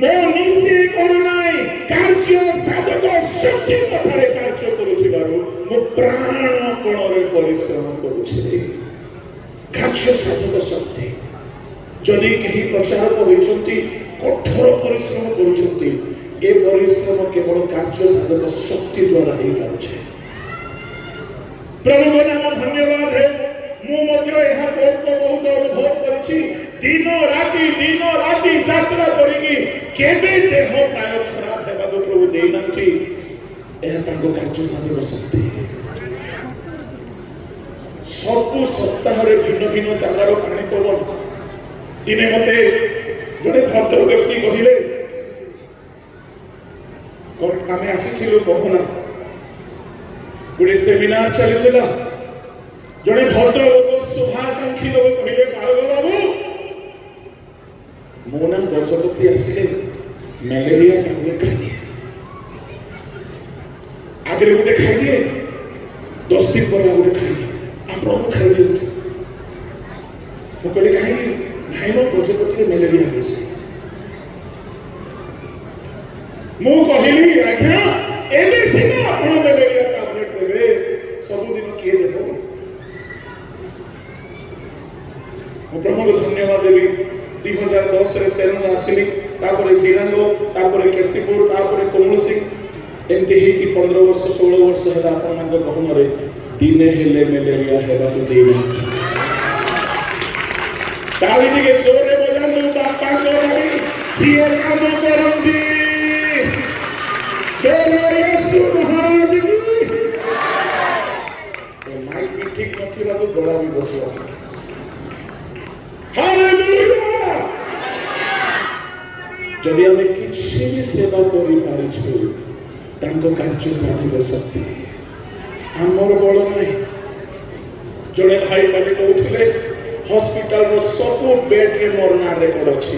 ମୋ ନିଜେ କରୁନାହିଁ, କାର୍ଯ୍ୟ ସାଧକ ଶକ୍ତି ମଧ୍ୟରେ କାର୍ଯ୍ୟ କରୁଥିବାରୁ ମୁଁ ପ୍ରାଣପଣରେ ପରିଶ୍ରମ କରୁଛି। କାର୍ଯ୍ୟ ସାଧକ ଶକ୍ତି। ଯଦି କେହି ପ୍ରଚାରକ ହୋଇଛନ୍ତି, କଠୋର ପରିଶ୍ରମ କରୁଛନ୍ତି, ଏ ପରିଶ୍ରମ କେବଳ କାର୍ଯ୍ୟ ସାଧକ ଶକ୍ତି ଦ୍ୱାରା ହେଇପାରୁଛି। ପ୍ରଭୁଙ୍କ ନାମ ଧନ୍ୟବାଦ ହେଉ। ମୁଁ ମଧ୍ୟ ଏହା ବହୁତ ଅନୁଭବ କରିଛି। ଦିନ ରାତି ଯାତ୍ରା କରିକି କେବେ ଦେହ ପ୍ରାୟ ଖରାପ ହେବାକୁ ପ୍ରଭୁ ଦେଇନାହାନ୍ତି। ଏହା ତାଙ୍କ କାର୍ଯ୍ୟ ସାଧକ ଶକ୍ତି। ସବୁ ସପ୍ତାହରେ ଭିନ୍ନ ଭିନ୍ନ ଜାଗାର ପାଣି ପବନ। ଦିନେ ମତେ ଜଣେ ଭଦ୍ର ବ୍ୟକ୍ତି କହିଲେ, ଆମେ ଆସିଥିଲୁ ମୋହନା, ଗୋଟେ ସେମିନାର ଚାଲିଥିଲା। ଜଣେ ଭଦ୍ର ଲୋକ, ଶୁଭାକାଂକ୍ଷୀ ଲୋକ କହିଲେ, କାଳଗ ବାବୁ, ମୋ ନା ଗଜପତି ଆସିଲେ ମ୍ୟାଲେରିଆ ଟ୍ୟାବଲେଟ୍ ଖାଇଦିଏ। ଆଗରେ ଗୋଟେ ଖାଇଦିଏ, 10 ଦିନ ପରେ ଆଉ ଗୋଟେ ଖାଇଦିଏ। ଆପଣଙ୍କୁ ଖାଇଦିଅନ୍ତୁ। ମୁଁ କହିଲି କାହିଁକି? ନାଇଁ ମୋ ଗଜପତିରେ ମ୍ୟାଲେରିଆ ହେଇଛି। ମୁଁ କହିଲି, ଆଜ୍ଞା ଏବେ ସିନା ଆପଣ ମ୍ୟାଲେରିଆ ଟ୍ୟାବଲେଟ୍ ଦେବେ, ସବୁଦିନ କିଏ ଦେବ? ମୁଁ ପ୍ରଭୁଙ୍କୁ ଧନ୍ୟବାଦ ଦେବି। 2010 ସେନୁ ଆସିଲି, ତାପରେ ଜିରାଙ୍ଗ, ତାପରେ କେଶିପୁର, ତାପରେ କୋମଳସିଂ, ଏମିତି ହେଇକି 15 ବର୍ଷ 16 ବର୍ଷ ହେଲା ଆପଣଙ୍କ ଗହଣରେ ଦିନେ ହେଲେ ମ୍ୟାଲେରିଆ ହେବାକୁ ଦେଇନାହାନ୍ତି। ତାଳି ଟିକେ ଜୋରରେ ବଜାନ୍ତୁ ବାପାଙ୍କ ପାଇଁ, ସିଏ କାମ କରନ୍ତି। ମାଇକ୍ ବି ଠିକ ନଥିବାକୁ ଗଳା ବି ବସିବ। ଯଦି ଆମେ କିଛି ବି ସେବା କରିପାରିଛୁ ତାଙ୍କ କାର୍ଯ୍ୟ ସାଧିବ ଶକ୍ତି ଆମର ବଳ ନାହିଁ। ଜଣେ ଭାଇ ମାନେ କହୁଥିଲେ ହସ୍ପିଟାଲର ସବୁ ବେଡରେ ମରଣା ରେକର୍ଡ ଅଛି,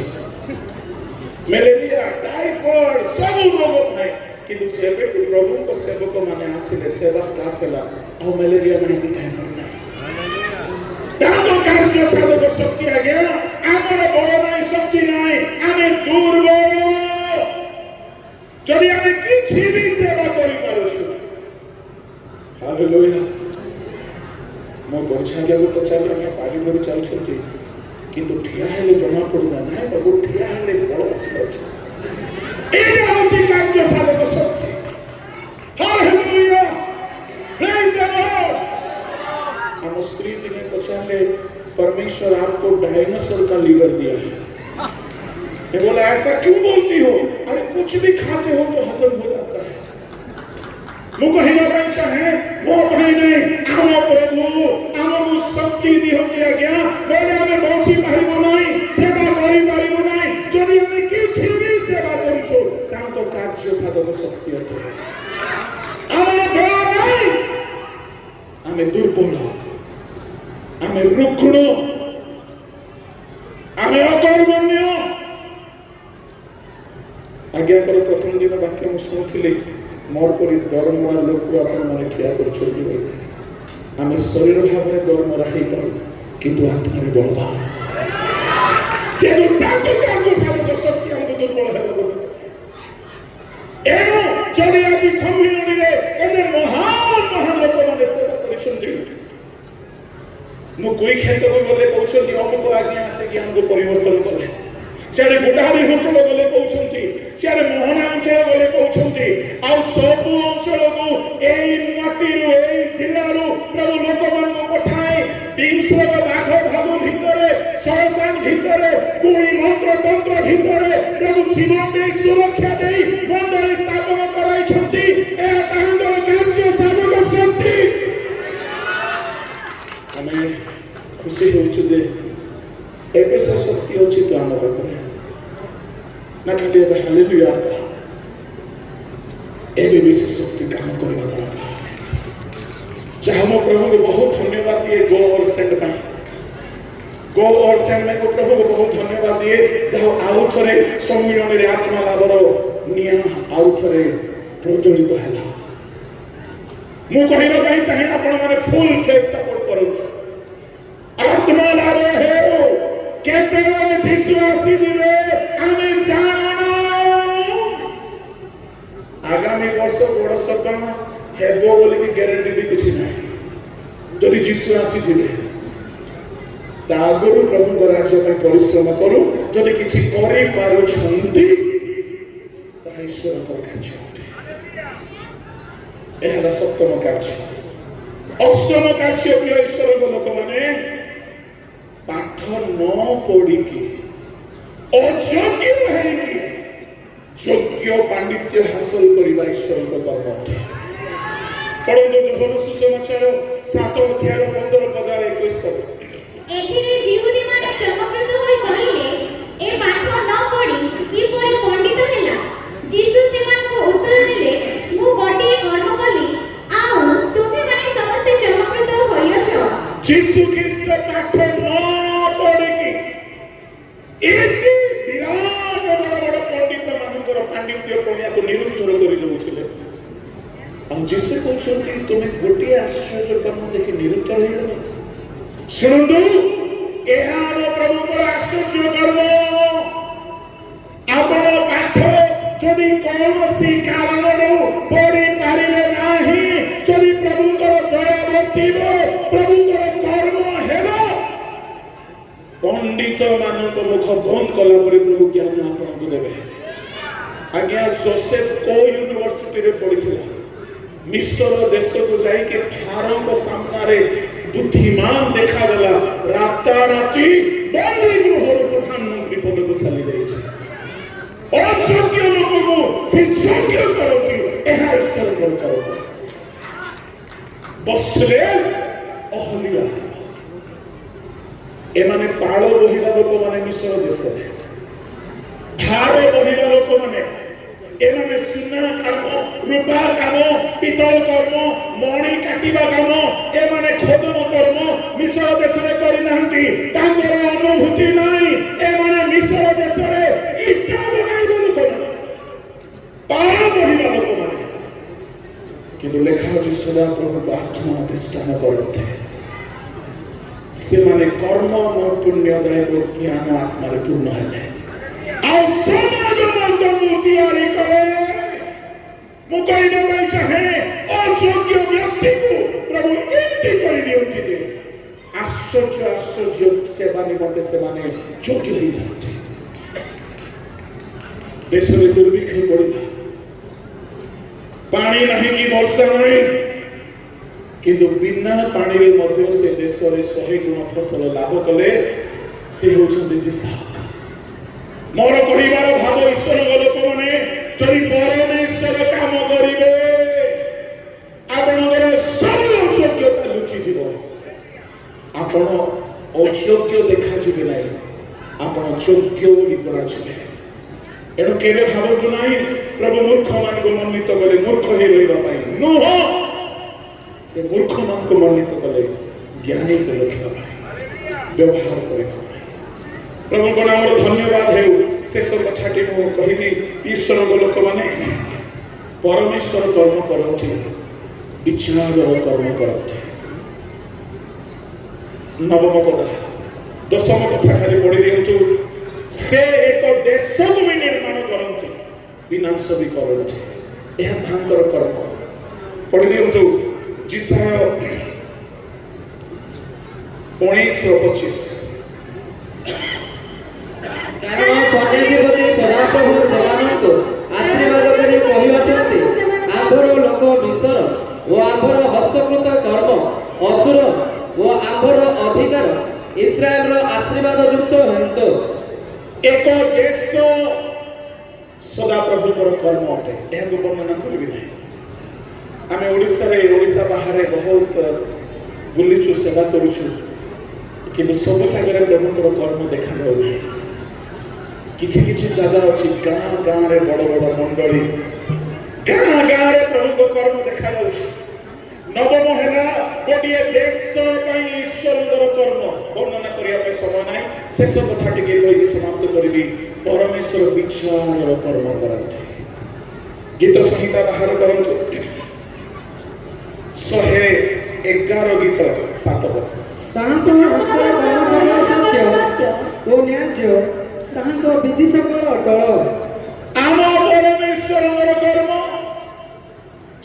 ମ୍ୟାଲେରିଆ, ଟାଇଫଏଡ ସବୁ ରୋଗ ପାଇଁ। କିନ୍ତୁ ଯେବେ ପ୍ରଭୁଙ୍କ ସେବକ ମାନେ ଆସିଲେ, ସେବା ଷ୍ଟାର୍ଟ ହେଲା, ଆଉ ମ୍ୟାଲେରିଆ ନାହିଁ କି ଟାଇଫଏଡ ନାହିଁ। ତାଙ୍କ କାର୍ଯ୍ୟ ସାଧକ ଶକ୍ତି ଆଜ୍ଞା ଆମର ବଳ ନାହିଁ, ଶକ୍ତି ନାହିଁ, ଆମେ ଦୁର୍ବଳ। ଯଦି ଆମେ କିଛି ବି ସେବା କରିପାରୁଛୁ, ହାଲେଲୁୟା। ମୋ ପରିଛାଙ୍କୁ ପଚାରିଲେ ଆମେ ପାଣି ଧରି ଚାଲୁଛନ୍ତି, କିନ୍ତୁ ଠିଆ ହେଲେ ଜଣା ପଡିବ ନାହିଁ ବାବୁ, ଠିଆ ହେଲେ ବଳ ଆସିଯାଉଛି। ଏଇଟା ହଉଛି କାର୍ଯ୍ୟ ସାଧକ ଶକ୍ତି। ହାଲେଲୁୟା, ପ୍ରେଜ ଦ ଲର୍ଡ। ଆମ स्त्री दिने पहचाने परमेश्वर आपको डायनासोर का लीवर दिया है। मैं बोला ऐसा क्यों बोलती हो? अरे कुछ भी खाते हो तो हजम हो जाता है। मु कहिबा ପାଇଁ ଚାहे ମୋ ଭାଇ ନାହିଁ, ଆମ ପ୍ରଭୁ ଆମକୁ ଶକ୍ତି ଦିଅନ୍ତି ଆଜ୍ଞା। ବୋଲେ ଆମେ ବଞ୍ଚି ପାରିବୁ ନାହିଁ, ସେବା କରିପାରିବୁ ନାହିଁ ଯଦି ଆମେ କିଛି ବି ସେବା କରୁଛୁ ତାଙ୍କ କାର୍ଯ୍ୟ ସାଧକ ଶକ୍ତି ଅଟେ। ଆମର ବଳ ନାହିଁ, ଆମେ ଦୁର୍ବଳ, ଆମେ ରୁଗ୍ଣ, ଆମେ ଅକର୍ମଣ୍ୟ। ଆଜ୍ଞାଙ୍କର ପ୍ରଥମ ଦିନ ବାକ୍ୟ ମୁଁ ଶୁଣୁଥିଲି, ମୋର ପରି ଦରମରା ଲୋକ ଆପଣମାନେ ଠିଆ କରୁଛନ୍ତି ବୋଲି। ଆମେ ଶରୀର ଭାବରେ ଦରମରା ହେଇପାରୁ, କିନ୍ତୁ ଆତ୍ମାରେ ବଳବାନ। ତେଣୁ ତାଙ୍କ କାର୍ଯ୍ୟ ସାଧକ ଶକ୍ତି ଆମକୁ ଦୁର୍ବଳ ହେବାକୁ ଦେବ। ଏଣୁ ଯଦି ଆଜି ସମ୍ମିଳନୀରେ ଏତେ ମହାନ ମହାନ ଲୋକମାନେ ସେବା କରିଛନ୍ତି, ମୁଁ କୁଇ କ୍ଷେତ୍ରକୁ ଗଲେ କହୁଛନ୍ତି ଅମୁକ ଆଜ୍ଞା ଆସିକି ଆମକୁ ପରିବର୍ତ୍ତନ କଲେ, ସିଆଡ଼େ ଗୁଡ଼ାହାରୀ ଅଞ୍ଚଳ ଗଲେ କହୁଛନ୍ତି, ସିଆଡ଼େ ମୋହନା ଅଞ୍ଚଳ ଗଲେ କହୁଛନ୍ତି, ଆଉ ସବୁ ଅଞ୍ଚଳକୁ ଏଇ ମାଟିରୁ ଏଇ ଜିଲ୍ଲାରୁ ପ୍ରଭୁ ଲୋକମାନଙ୍କୁ ପଠାଇ ବିଂଶର ବାଘ ଭାଲୁ ଭିତରେ, ଶୟତାନ ଭିତରେ, କୁଣି ମନ୍ତ୍ର ତନ୍ତ୍ର ଭିତରେ ପ୍ରଭୁ ଜୀବନ ଦେଇ ସୁରକ୍ଷା ଦେଇ ମଣ୍ଡଳୀ ସ୍ଥାପନ କରାଇଛନ୍ତି। ଏହା ତାହାଙ୍କର କାର୍ଯ୍ୟ ସାଧକ ଶକ୍ତି। ଆମେ ଖୁସି ହେଉଛୁ ଯେ ଏବେ ସେ ଶକ୍ତି ଅଛି ତ ଆମ ପାଖରେ, ନା ଖାଲି ଏବେ ହାଲେଲୁୟା, ଏବେ ବି ସେ ଶକ୍ତି କାମ କରିବା ଦରକାର। ଯାହା ମୋ ପ୍ରଭୁଙ୍କୁ ବହୁତ ଧନ୍ୟବାଦ ଦିଏ ଗो और सेंड ପାଇଁ, गो और सेंड में प्रभु को बहुत धन्यवाद दिए। ଯାହା ଆଉ ଥରେ ସମ୍ମିଳନୀରେ ଆତ୍ମା ଲାଭର ନିଆଁ ଆଉ ଥରେ ପ୍ରଜ୍ୱଳିତ ହେଲା। ମୁଁ କହିବା ପାଇଁ ଚାହେଁ ଆପଣମାନେ ଫୁଲ୍ ଫେଜ୍ ସପୋର୍ଟ କରନ୍ତୁ। आत्मा लाभ हेउ केतेବେଳେ ଯୀଶୁ ଆସିଯିବେ ଆମେ ଜାଣୁନା। ଆଗାମୀ ବର୍ଷ ବଡ଼ ସଭା ହେବ ବୋଲି ଗ୍ୟାରେଣ୍ଟି ବି କିଛି ନାହିଁ। ଯଦି ଯୀଶୁ ଆସିଯିବେ ତା ଆଗରୁ ପ୍ରଭୁଙ୍କ ରାଜ୍ୟ ପାଇଁ ପରିଶ୍ରମ କରୁ। ଯଦି କିଛି କରିପାରୁଛନ୍ତି ତାହା ଈଶ୍ୱରଙ୍କର କାର୍ଯ୍ୟ ଅଟେ। ଏହା ହେଲା ସପ୍ତମ କାର୍ଯ୍ୟ। ଅଷ୍ଟମ କାର୍ଯ୍ୟ ପ୍ରିୟ ଈଶ୍ୱରଙ୍କ ଲୋକମାନେ, ପାଠ ନ ପଢିକି ଅଯୋଗ୍ୟ ହେଇକି ଯୋଗ୍ୟ ପାଣ୍ଡିତ୍ୟ ହାସଲ କରିବା ଈଶ୍ୱରଙ୍କ କର୍ମ ଅଟେ। ପଢନ୍ତୁ ଯୋହନ ସୁସମାଚାର 7 ଅଧ୍ୟାୟ 15 ପଦ 21 ପଦ। ଏଥିରେ ଯିହୁଦୀମାନେ ଚମତ୍କୃତ ହୋଇ କହିଲେ, ଏ ପାଠ ନ ପଢି କିପରି ପଣ୍ଡିତ ହେଲା? ଯୀଶୁ ସେମାନଙ୍କୁ ଉତ୍ତର ଦେଲେ, ମୁଁ ଗୋଟିଏ କର୍ମ କଲି, ଆଉ ତୁମେମାନେ ସମସ୍ତେ ଚମତ୍କୃତ ହୋଇଅଛ। ଯୀଶୁ ଖ୍ରୀଷ୍ଟ ପାଠ ନ ପଢିକି ଏତେ ବିରାଟ ବଡ଼ ବଡ଼ ପଣ୍ଡିତ ମାନଙ୍କର ପାଣ୍ଡିତ୍ୟ ପଣିଆକୁ ନିରୁଦ୍ଧର କରି ଦେଉଥିଲେ। ଆଉ ଯୀଶୁ କହୁଛନ୍ତି ତୁମେ ଗୋଟିଏ ଆଶ୍ଚର୍ଯ୍ୟ କର୍ମ ଦେଖି ନିରୁଦ୍ଧର ହେଇଗଲ। ଶୁଣନ୍ତୁ, ଏହା ଆମ ପ୍ରଭୁଙ୍କର ଆଶ୍ଚର୍ଯ୍ୟ କର୍ମ। ଆପଣ ପାଠ ଯଦି କୌଣସି କାରଣରୁ ପଢି ପାରିଲେ ନାହିଁ, ଯଦି ପ୍ରଭୁଙ୍କର ଦୟା ପଣ୍ଡିତ ମାନଙ୍କ ମୁଖ ବନ୍ଦ କଲା ପରେ ପ୍ରଭୁ ଜ୍ଞାନ ଆପଣଙ୍କୁ ଦେବେ। ଆଜ୍ଞା ଯୋସେଫ କୋଉ ୟୁନିଭର୍ସିଟିରେ ପଢିଥିଲା? ମିଶ୍ର ଦେଶକୁ ଯାଇକି ଫାରୋଙ୍କ ସାମ୍ନାରେ ବୁଦ୍ଧିମାନ ଦେଖାଗଲା, ରାତାରାତି ବନ୍ଦୀ ଗୃହରୁ ପ୍ରଧାନମନ୍ତ୍ରୀ ପଦକୁ ଚାଲି ଯାଇଛି। ଅଯୋଗ୍ୟ ଲୋକକୁ ସେ ଯୋଗ୍ୟ କରନ୍ତି, ଏହା ଈଶ୍ୱରଙ୍କର କର୍ମ। ବସିଲେ ଅହଲ୍ୟା, ଏମାନେ ପାଳ ବୋହିବା ଲୋକମାନେ ମିଶ୍ର ଦେଶରେ, ଭାର ବୋହିବା ଲୋକମାନେ, ଏମାନେ ସୁନା କାମ, ରୂପା କାମ, ପିତ୍ତଳ କର୍ମ, ମଣି କାଟିବା କାମ, ଏମାନେ ଖୋଦନ କର୍ମ ମିଶ୍ର ଦେଶରେ କରିନାହାନ୍ତି। ତାଙ୍କର ଅନୁଭୂତି ନାହିଁ। ଏମାନେ ମିଶ୍ର ଦେଶରେ ଇଟା ବନାଇବା ଲୋକମାନେ, ପାଳ ବୋହିବା ଲୋକମାନେ। କିନ୍ତୁ ଲେଖା ଅଛି ସଦାପ୍ରଭୁଙ୍କ ଆତ୍ମା ଅଧିଷ୍ଠାନ କରନ୍ତି। ସେମାନେ କର୍ମ ନୈପୁଣ୍ୟଦାୟକ ଜ୍ଞାନ ଆତ୍ମାରେ ପୂର୍ଣ୍ଣ ହେଲେ। ଆଉ ସମାଗମ ତମୁ ତିଆରି କଲେ। ମୁଁ କହିବା ପାଇଁ ଚାହେଁ, ଅଯୋଗ୍ୟ ବ୍ୟକ୍ତିକୁ ପ୍ରଭୁ ଏମିତି କରିଦିଅନ୍ତି ଯେ ଆଶ୍ଚର୍ଯ୍ୟ ଆଶ୍ଚର୍ଯ୍ୟ ସେବା ନିମନ୍ତେ ସେମାନେ ଯୋଗ୍ୟ ହେଇଯାନ୍ତି। ଦେଶରେ ଦୁର୍ଭିକ୍ଷ ପଡ଼ିଲା, ପାଣି ନାହିଁ କି ବର୍ଷା ନାହିଁ, କିନ୍ତୁ ବିନା ପାଣିରେ ମଧ୍ୟ ସେ ଦେଶରେ 100 ଗୁଣ ଫସଲ ଲାଭ କଲେ। ସେ ହେଉଛନ୍ତି ଯିସାକ। ମୋର କହିବାର ଭାବ, ଈଶ୍ୱରଙ୍କ ଲୋକମାନେ ଯଦି ପରମେଶ୍ୱର କାମ କରିବେ, ଆପଣଙ୍କର ସବୁ ଅଯୋଗ୍ୟତା ଲୁଚିଯିବ। ଆପଣ ଅଯୋଗ୍ୟ ଦେଖାଯିବେ ନାହିଁ, ଆପଣ ଯୋଗ୍ୟ ବୋଲି କରାଯିବେ। ଏଣୁ କେବେ ଭାବନ୍ତୁ ନାହିଁ ପ୍ରଭୁ ମୂର୍ଖମାନଙ୍କୁ ମଣ୍ଡିତ କଲେ ମୂର୍ଖ ହେଇ ରହିବା ପାଇଁ, ନୁହଁ। ସେ ମୂର୍ଖମାନଙ୍କୁ ମଣ୍ଡିତ କଲେ ଜ୍ଞାନୀ ରଖିବା ପାଇଁ, ବ୍ୟବହାର କରିବା ପାଇଁ। ପ୍ରଭୁଙ୍କ ନାମରେ ଧନ୍ୟବାଦ ହେଉ। ଶେଷ କଥାଟି ମୁଁ କହିବି, ଈଶ୍ୱରଙ୍କ ଲୋକମାନେ ପରମେଶ୍ୱର କର୍ମ କରନ୍ତି, ବିଚାରର କର୍ମ କରନ୍ତି। 9ମ କଥା, 10ମ କଥା ଖାଲି ପଢି ଦିଅନ୍ତୁ। ସେ ଏକ ଦେଶକୁ ବି ନିର୍ମାଣ କରନ୍ତି, ବିନାଶ ବି କରନ୍ତି। ଏହା ତାଙ୍କର କର୍ମ। ପଢି ଦିଅନ୍ତୁ ଯିଶାୟ 19:25। କାରଣ ସୈନ୍ୟାଧିପତି ସଦାପ୍ରଭୁ ସେମାନଙ୍କୁ ଆଶୀର୍ବାଦ କରି କହିଅଛନ୍ତି, ଆମ୍ଭର ଲୋକ ମିଶ୍ର ଓ ଆମ୍ଭର ହସ୍ତକୃତ କର୍ମ ଅସୁର ଓ ଆମ୍ଭର ଅଧିକାର ଇସ୍ରାଏଲର ଆଶୀର୍ବାଦ ଯୁକ୍ତ ହେନ୍ତୁ। ଏକ ଦେଶ ସଦାପ୍ରଭୁଙ୍କର କର୍ମ ଅଟେ। ଏହାକୁ ବର୍ଣ୍ଣନା କରିବି ନାହିଁ। ଆମେ ଓଡ଼ିଶା ବାହାରେ ବହୁତ ବୁଲିଛୁ, ସେବା କରୁଛୁ, କିନ୍ତୁ ସବୁ ଜାଗାରେ ପ୍ରଭୁଙ୍କର କର୍ମ ଦେଖାଯାଉ ନାହିଁ। କିଛି କିଛି ଜାଗା ଅଛି, ଗାଁ ଗାଁରେ ବଡ଼ ବଡ଼ ମଣ୍ଡଳୀ, ଗାଁ ଗାଁରେ ପ୍ରଭୁଙ୍କ କର୍ମ ଦେଖାଯାଉଛି। 9ମ ହେଲା, ଗୋଟିଏ ଦେଶ ପାଇଁ ଈଶ୍ୱରଙ୍କର କର୍ମ। ବର୍ଣ୍ଣନା କରିବା ପାଇଁ ସମୟ ନାହିଁ। ଶେଷ କଥା ଟିକେ କହିକି ସମାପ୍ତ କରିବି। ପରମେଶ୍ୱର ବିଚାରର କର୍ମ କରନ୍ତି। ଗୀତ ସଂହିତା ବାହାର କରନ୍ତୁ, 111 ଗୀତ 7 ପଦ। ତାହାଙ୍କ ହସ୍ତର କର୍ମ ସକଳ ସତ୍ୟ ଓ ନ୍ୟାଯ୍ୟ, ତାହାଙ୍କ ବିଧି ସକଳ ଅଟଳ। ଆମ ପରମେଶ୍ୱରଙ୍କର କର୍ମ।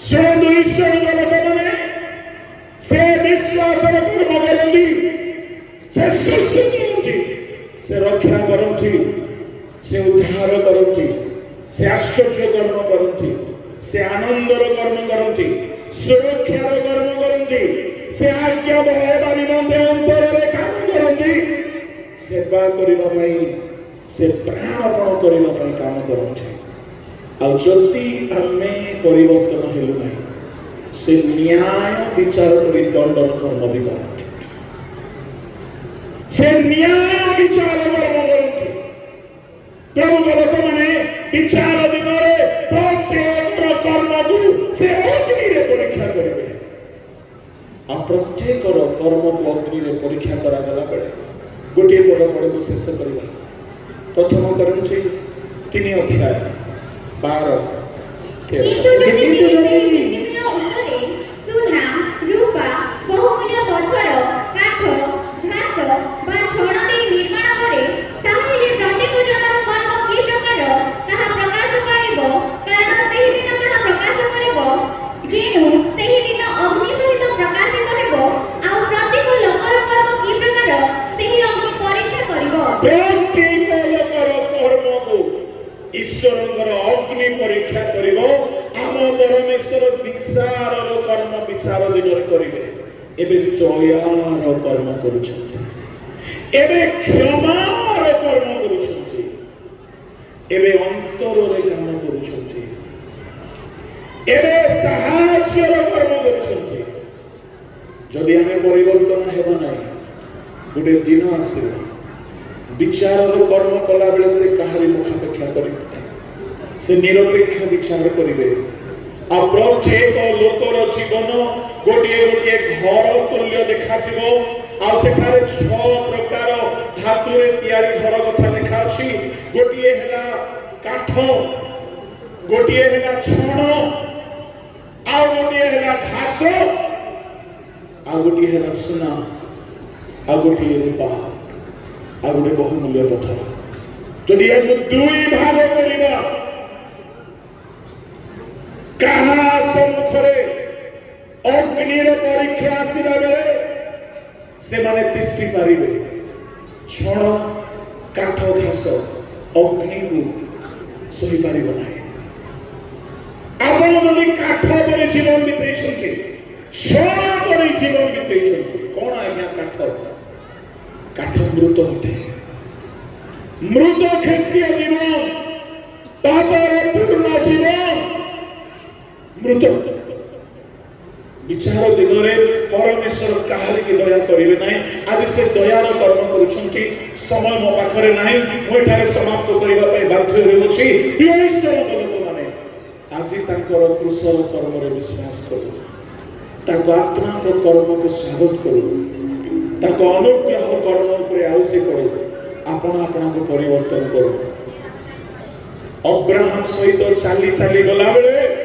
ଶୁଣନ୍ତୁ, ଈଶ୍ୱରଙ୍କ ଲୋକମାନେ ସେ ବିଶ୍ୱାସର କର୍ମ କରନ୍ତି, ସେ ସୃଷ୍ଟି କରନ୍ତି, ସେ ରକ୍ଷା କରନ୍ତି, ସେ ଉଦ୍ଧାର କରନ୍ତି, ସେ ଆଶ୍ଚର୍ଯ୍ୟ କର୍ମ କରନ୍ତି, ସେ ଆନନ୍ଦର କର୍ମ କରନ୍ତି, ସୁରକ୍ଷାର କର୍ମ କରନ୍ତି, ସେ ଆଜ୍ଞା ବହାଇବା ନିମନ୍ତେ ଅନ୍ତରରେ କାମ କରନ୍ତି, ସେବା କରିବା ପାଇଁ, ସେ ପ୍ରାଣପଣ କରିବା ପାଇଁ କାମ କରନ୍ତି। ଆଉ ଯଦି ଆମେ ପରିବର୍ତ୍ତନ ହେଲୁ ନାହିଁ, ସେ ନ୍ୟାୟ ବିଚାର କରି ଦଣ୍ଡନ କର୍ମ ବି କରନ୍ତି। ସେ ନ୍ୟାୟ ବିଚାର କର୍ମ କରନ୍ତି। ପ୍ରଭୁଙ୍କ ଲୋକମାନେ ବିଚାର ଦିନରେ ପ୍ରତ୍ୟେକର କର୍ମକୁ ସେ ଅଗ୍ନିରେ ପରୀକ୍ଷା କରିବେ। ଆଉ ପ୍ରତ୍ୟେକର କର୍ମକୁ ଅଗ୍ନିରେ ପରୀକ୍ଷା କରାଗଲା ବେଳେ ଗୋଟିଏ ପଦ ପଢ଼ନ୍ତୁ, ଶେଷ କରିବା। 1 Corinthi 3:12-13। କିନ୍ତୁ ଯଦି ପୃଥିବୀର ଉପରେ ସୁନା, ରୂପା, ବହୁମୂଲ୍ୟ ପଥର, କାଠ, ଘାସ ବା ଛଣ ଦେଇ ନିର୍ମାଣ କରେ, ତାହେଲେ ପ୍ରତ୍ୟେକ ଜଣର କର୍ମ କି ପ୍ରକାର ତାହା ପ୍ରକାଶ ପାଇବ। କାରଣ ସେହି ଦିନ ତାହା ପ୍ରକାଶ କରିବ, ଯେଣୁ ସେହି ଦିନ ଅଗ୍ନି ସହିତ ପ୍ରକାଶିତ ହେବ। ଆଉ ପ୍ରତ୍ୟେକ ଲୋକର କର୍ମ କି ପ୍ରକାର ସେହି ଅଗ୍ନି ପରୀକ୍ଷା କରିବ। परमेश्वर विचार कर्म विचार दिन करेंगे एबे दयार कर्म करुछंती एबे क्षमार कर्म करुछंती एबे अंतर रे काम करुछंती एबे साहाय्यर कर्म करुछंती जदि आमे परिवर्तन हेबा नाही गोटे दिन आसीबो विचार कर्म कला बेले से कहारी मुखापेक्षा करिबे से निरपेक्ष विचार करिबे आ प्रत्येक लोकर जीवन गोटे गोटे घर तुल्य देखाଯିबो आ सेठारे 6 प्रकार धातुरे तयारी घर कथा लिखा अछि गोटे हेला काठ गोटे हेला छण आ गोटे हेला घास आ गोटे हेला सोना आ गोटे रूपा आ गोटे बहुमूल्य पत्थर जदि हम दुई भाग करिबा कहा सम्मुखरे अग्निर परीक्षा आसिला बेले से माने तिष्ठी पारिबे छण काठ घास अग्नि को सही पारिबो नाही आपण जदि काठ परि जीवन बितेइछन्ति छण परि जीवन बितेइछन्ति कोन आज्ञा काठ मृत होते मृत ख्रिस्तीय जीवन पापर पूर्ण जीवन मृत विचार दिन में परमेश्वर कहारी की दया करेंगे नहीं आज से दयार कर्म करुछंती समय मो पाखरे नहीं मु एठारे समाप्त करबा पई बाध्य होउछि ईश्वर लोक माने आज तांकर कुशल कर्म रे विश्वास करू ताको आत्मा को कर्म को स्वागत करू ताको अनुग्रह कर्म उपरे आउसे करू आपण आपन को परिवर्तन करू अब्राहम सहित चाली चाली गला बेले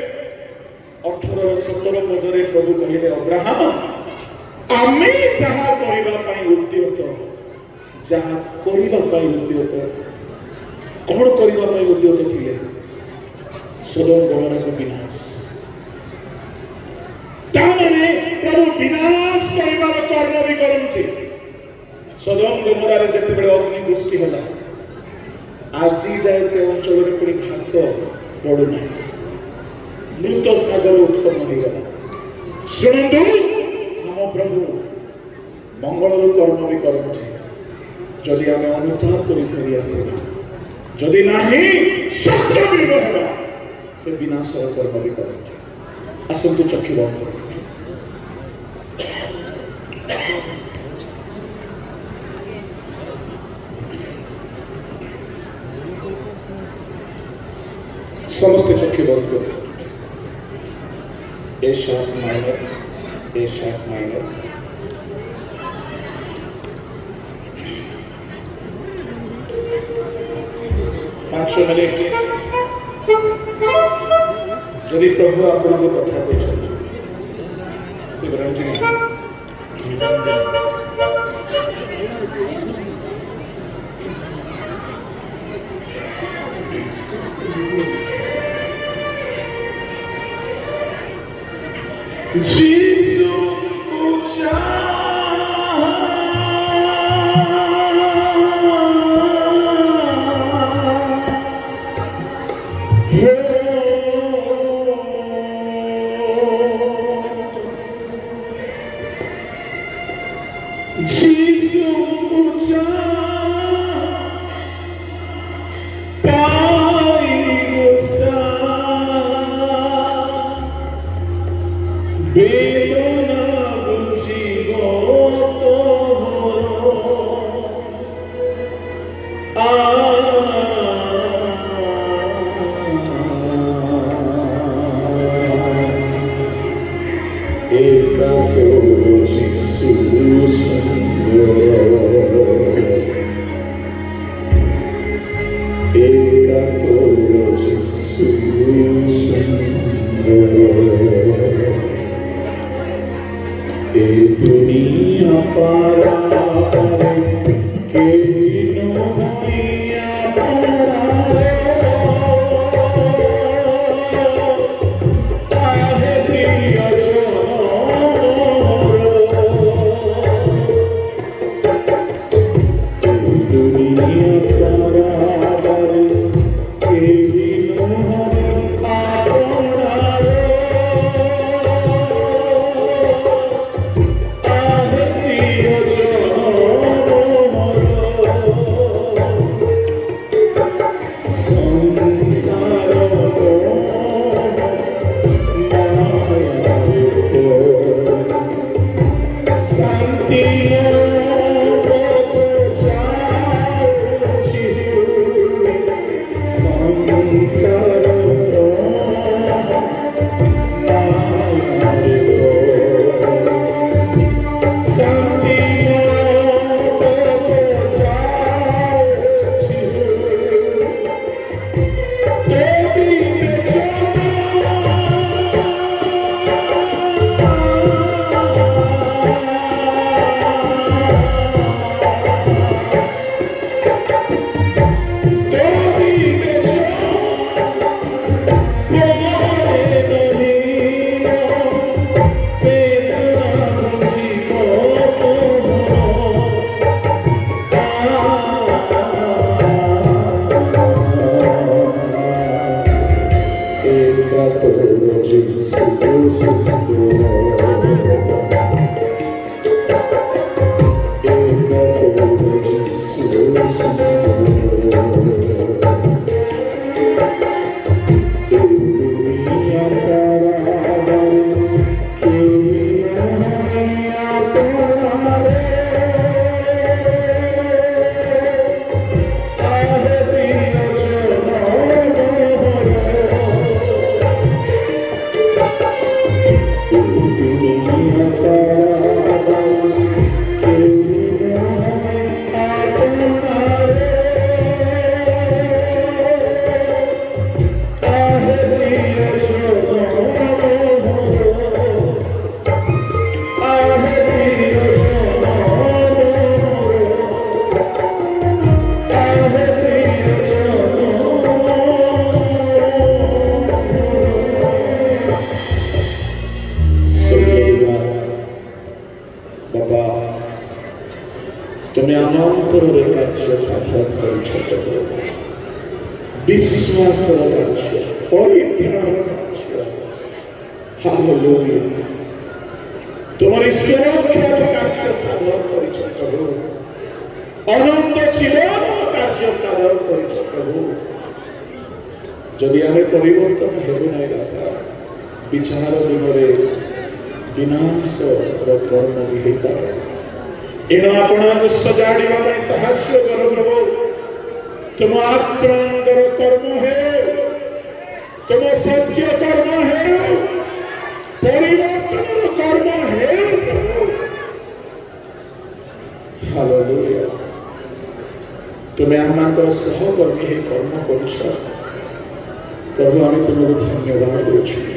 18-17 पदरे प्रभु कहले अब्राहम आमे जहा करिबा पई उद्यत जहा करिबा पई उद्यत कोन करिबा पई उद्यत थिले सदोम गमोरा को विनाश ताने प्रभु विनाश करिबार कर्म भी करंती सदोम गमोरा रे जते बेले अग्नि गोष्ठी होला आजी जाय से अंचल रे कोनी घास पडु नाही मृत सागर उत्पन्न हो गला शुणु हम प्रभु मंगल कर्म भी करते जदि आम अनुताप कर फेरी आसवा जदि नाही सत्य विरोध से विनाश कर्म भी करते आसतु चक्षु बंद कर समस्त चक्षु बंद कर A sharp minor, A sharp minor. पाँच मिनट यदि प्रभु आपको कथा कहते शिवरंजनी जीसु को जीसु को बेदना बुझिबो तोहरो एका तोरो जीसु एका तोरो जीसु ए दुनिया पारा के नोया पारा आहे प्रिय दुनिया पारा के नोया पारा ବାବା ତୁମେ ଆମ ଅନ୍ତରରେ କାର୍ଯ୍ୟ ସାଧନ କରିଛ ପ୍ରଭୁ ବିଶ୍ୱାସର କାର୍ଯ୍ୟ ପରିତ୍ରାଣର କାର୍ଯ୍ୟ ହାଲେଲୁୟା ତୁମର ସୁରକ୍ଷାର କାର୍ଯ୍ୟ ସାଧନ କରିଛ ପ୍ରଭୁ ଅନନ୍ତ ଜୀବନ କାର୍ଯ୍ୟ ସାଧନ କରିଛ ପ୍ରଭୁ ଯଦି ଆମେ ପରିବର୍ତ୍ତନ ହେବୁ ନାହିଁ ରାଜା ବିଚାର ଦିନରେ ବିନାଶର କର୍ମ ବି ହେଇପାରେ ଏଣୁ ଆପଣଙ୍କୁ ସଜାଡ଼ିବା ପାଇଁ ସାହାଯ୍ୟ କର ପ୍ରଭୁ ତୁମ ଆତ୍ମାଙ୍କର କର୍ମ ହେଉ ତୁମ ସତ୍ୟ କର୍ମ ହେଉ ପରିବର୍ତ୍ତନର କର୍ମ ହେଉ ପ୍ରଭୁ ହାଲେଲୁୟା ତୁମେ ଆମମାନଙ୍କର ସହକର୍ମୀ ହେଇ କର୍ମ କରୁଛ ପ୍ରଭୁ ଆମେ ତୁମକୁ ଧନ୍ୟବାଦ ଦେଉଛୁ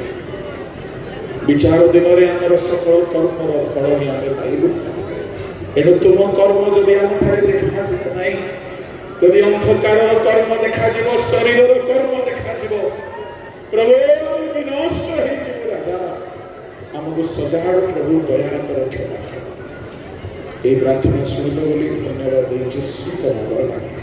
ବିଚାର ଦିନରେ ଆମର ସକଳ କର୍ମର ଫଳ ହିଁ ଆମେ ପାଇବୁ ଏଣୁ ତୁମ କର୍ମ ଯଦି ଆମଠାରେ ଦେଖାଯିବ ନାହିଁ ଯଦି ଅନ୍ଧକାରର କର୍ମ ଦେଖାଯିବ ଶରୀରର କର୍ମ ଦେଖାଯିବ ପ୍ରଭୁ ଆମେ ବିନଷ୍ଟ ହେଇଯିବୁ ରାଜା ଆମକୁ ସଜାଡ଼ ପ୍ରଭୁ ଦୟାକର କ୍ଷମା କର এই প্রার্থনা শুনল বলে ধন্যবাদ দিয়েছি সুতরাং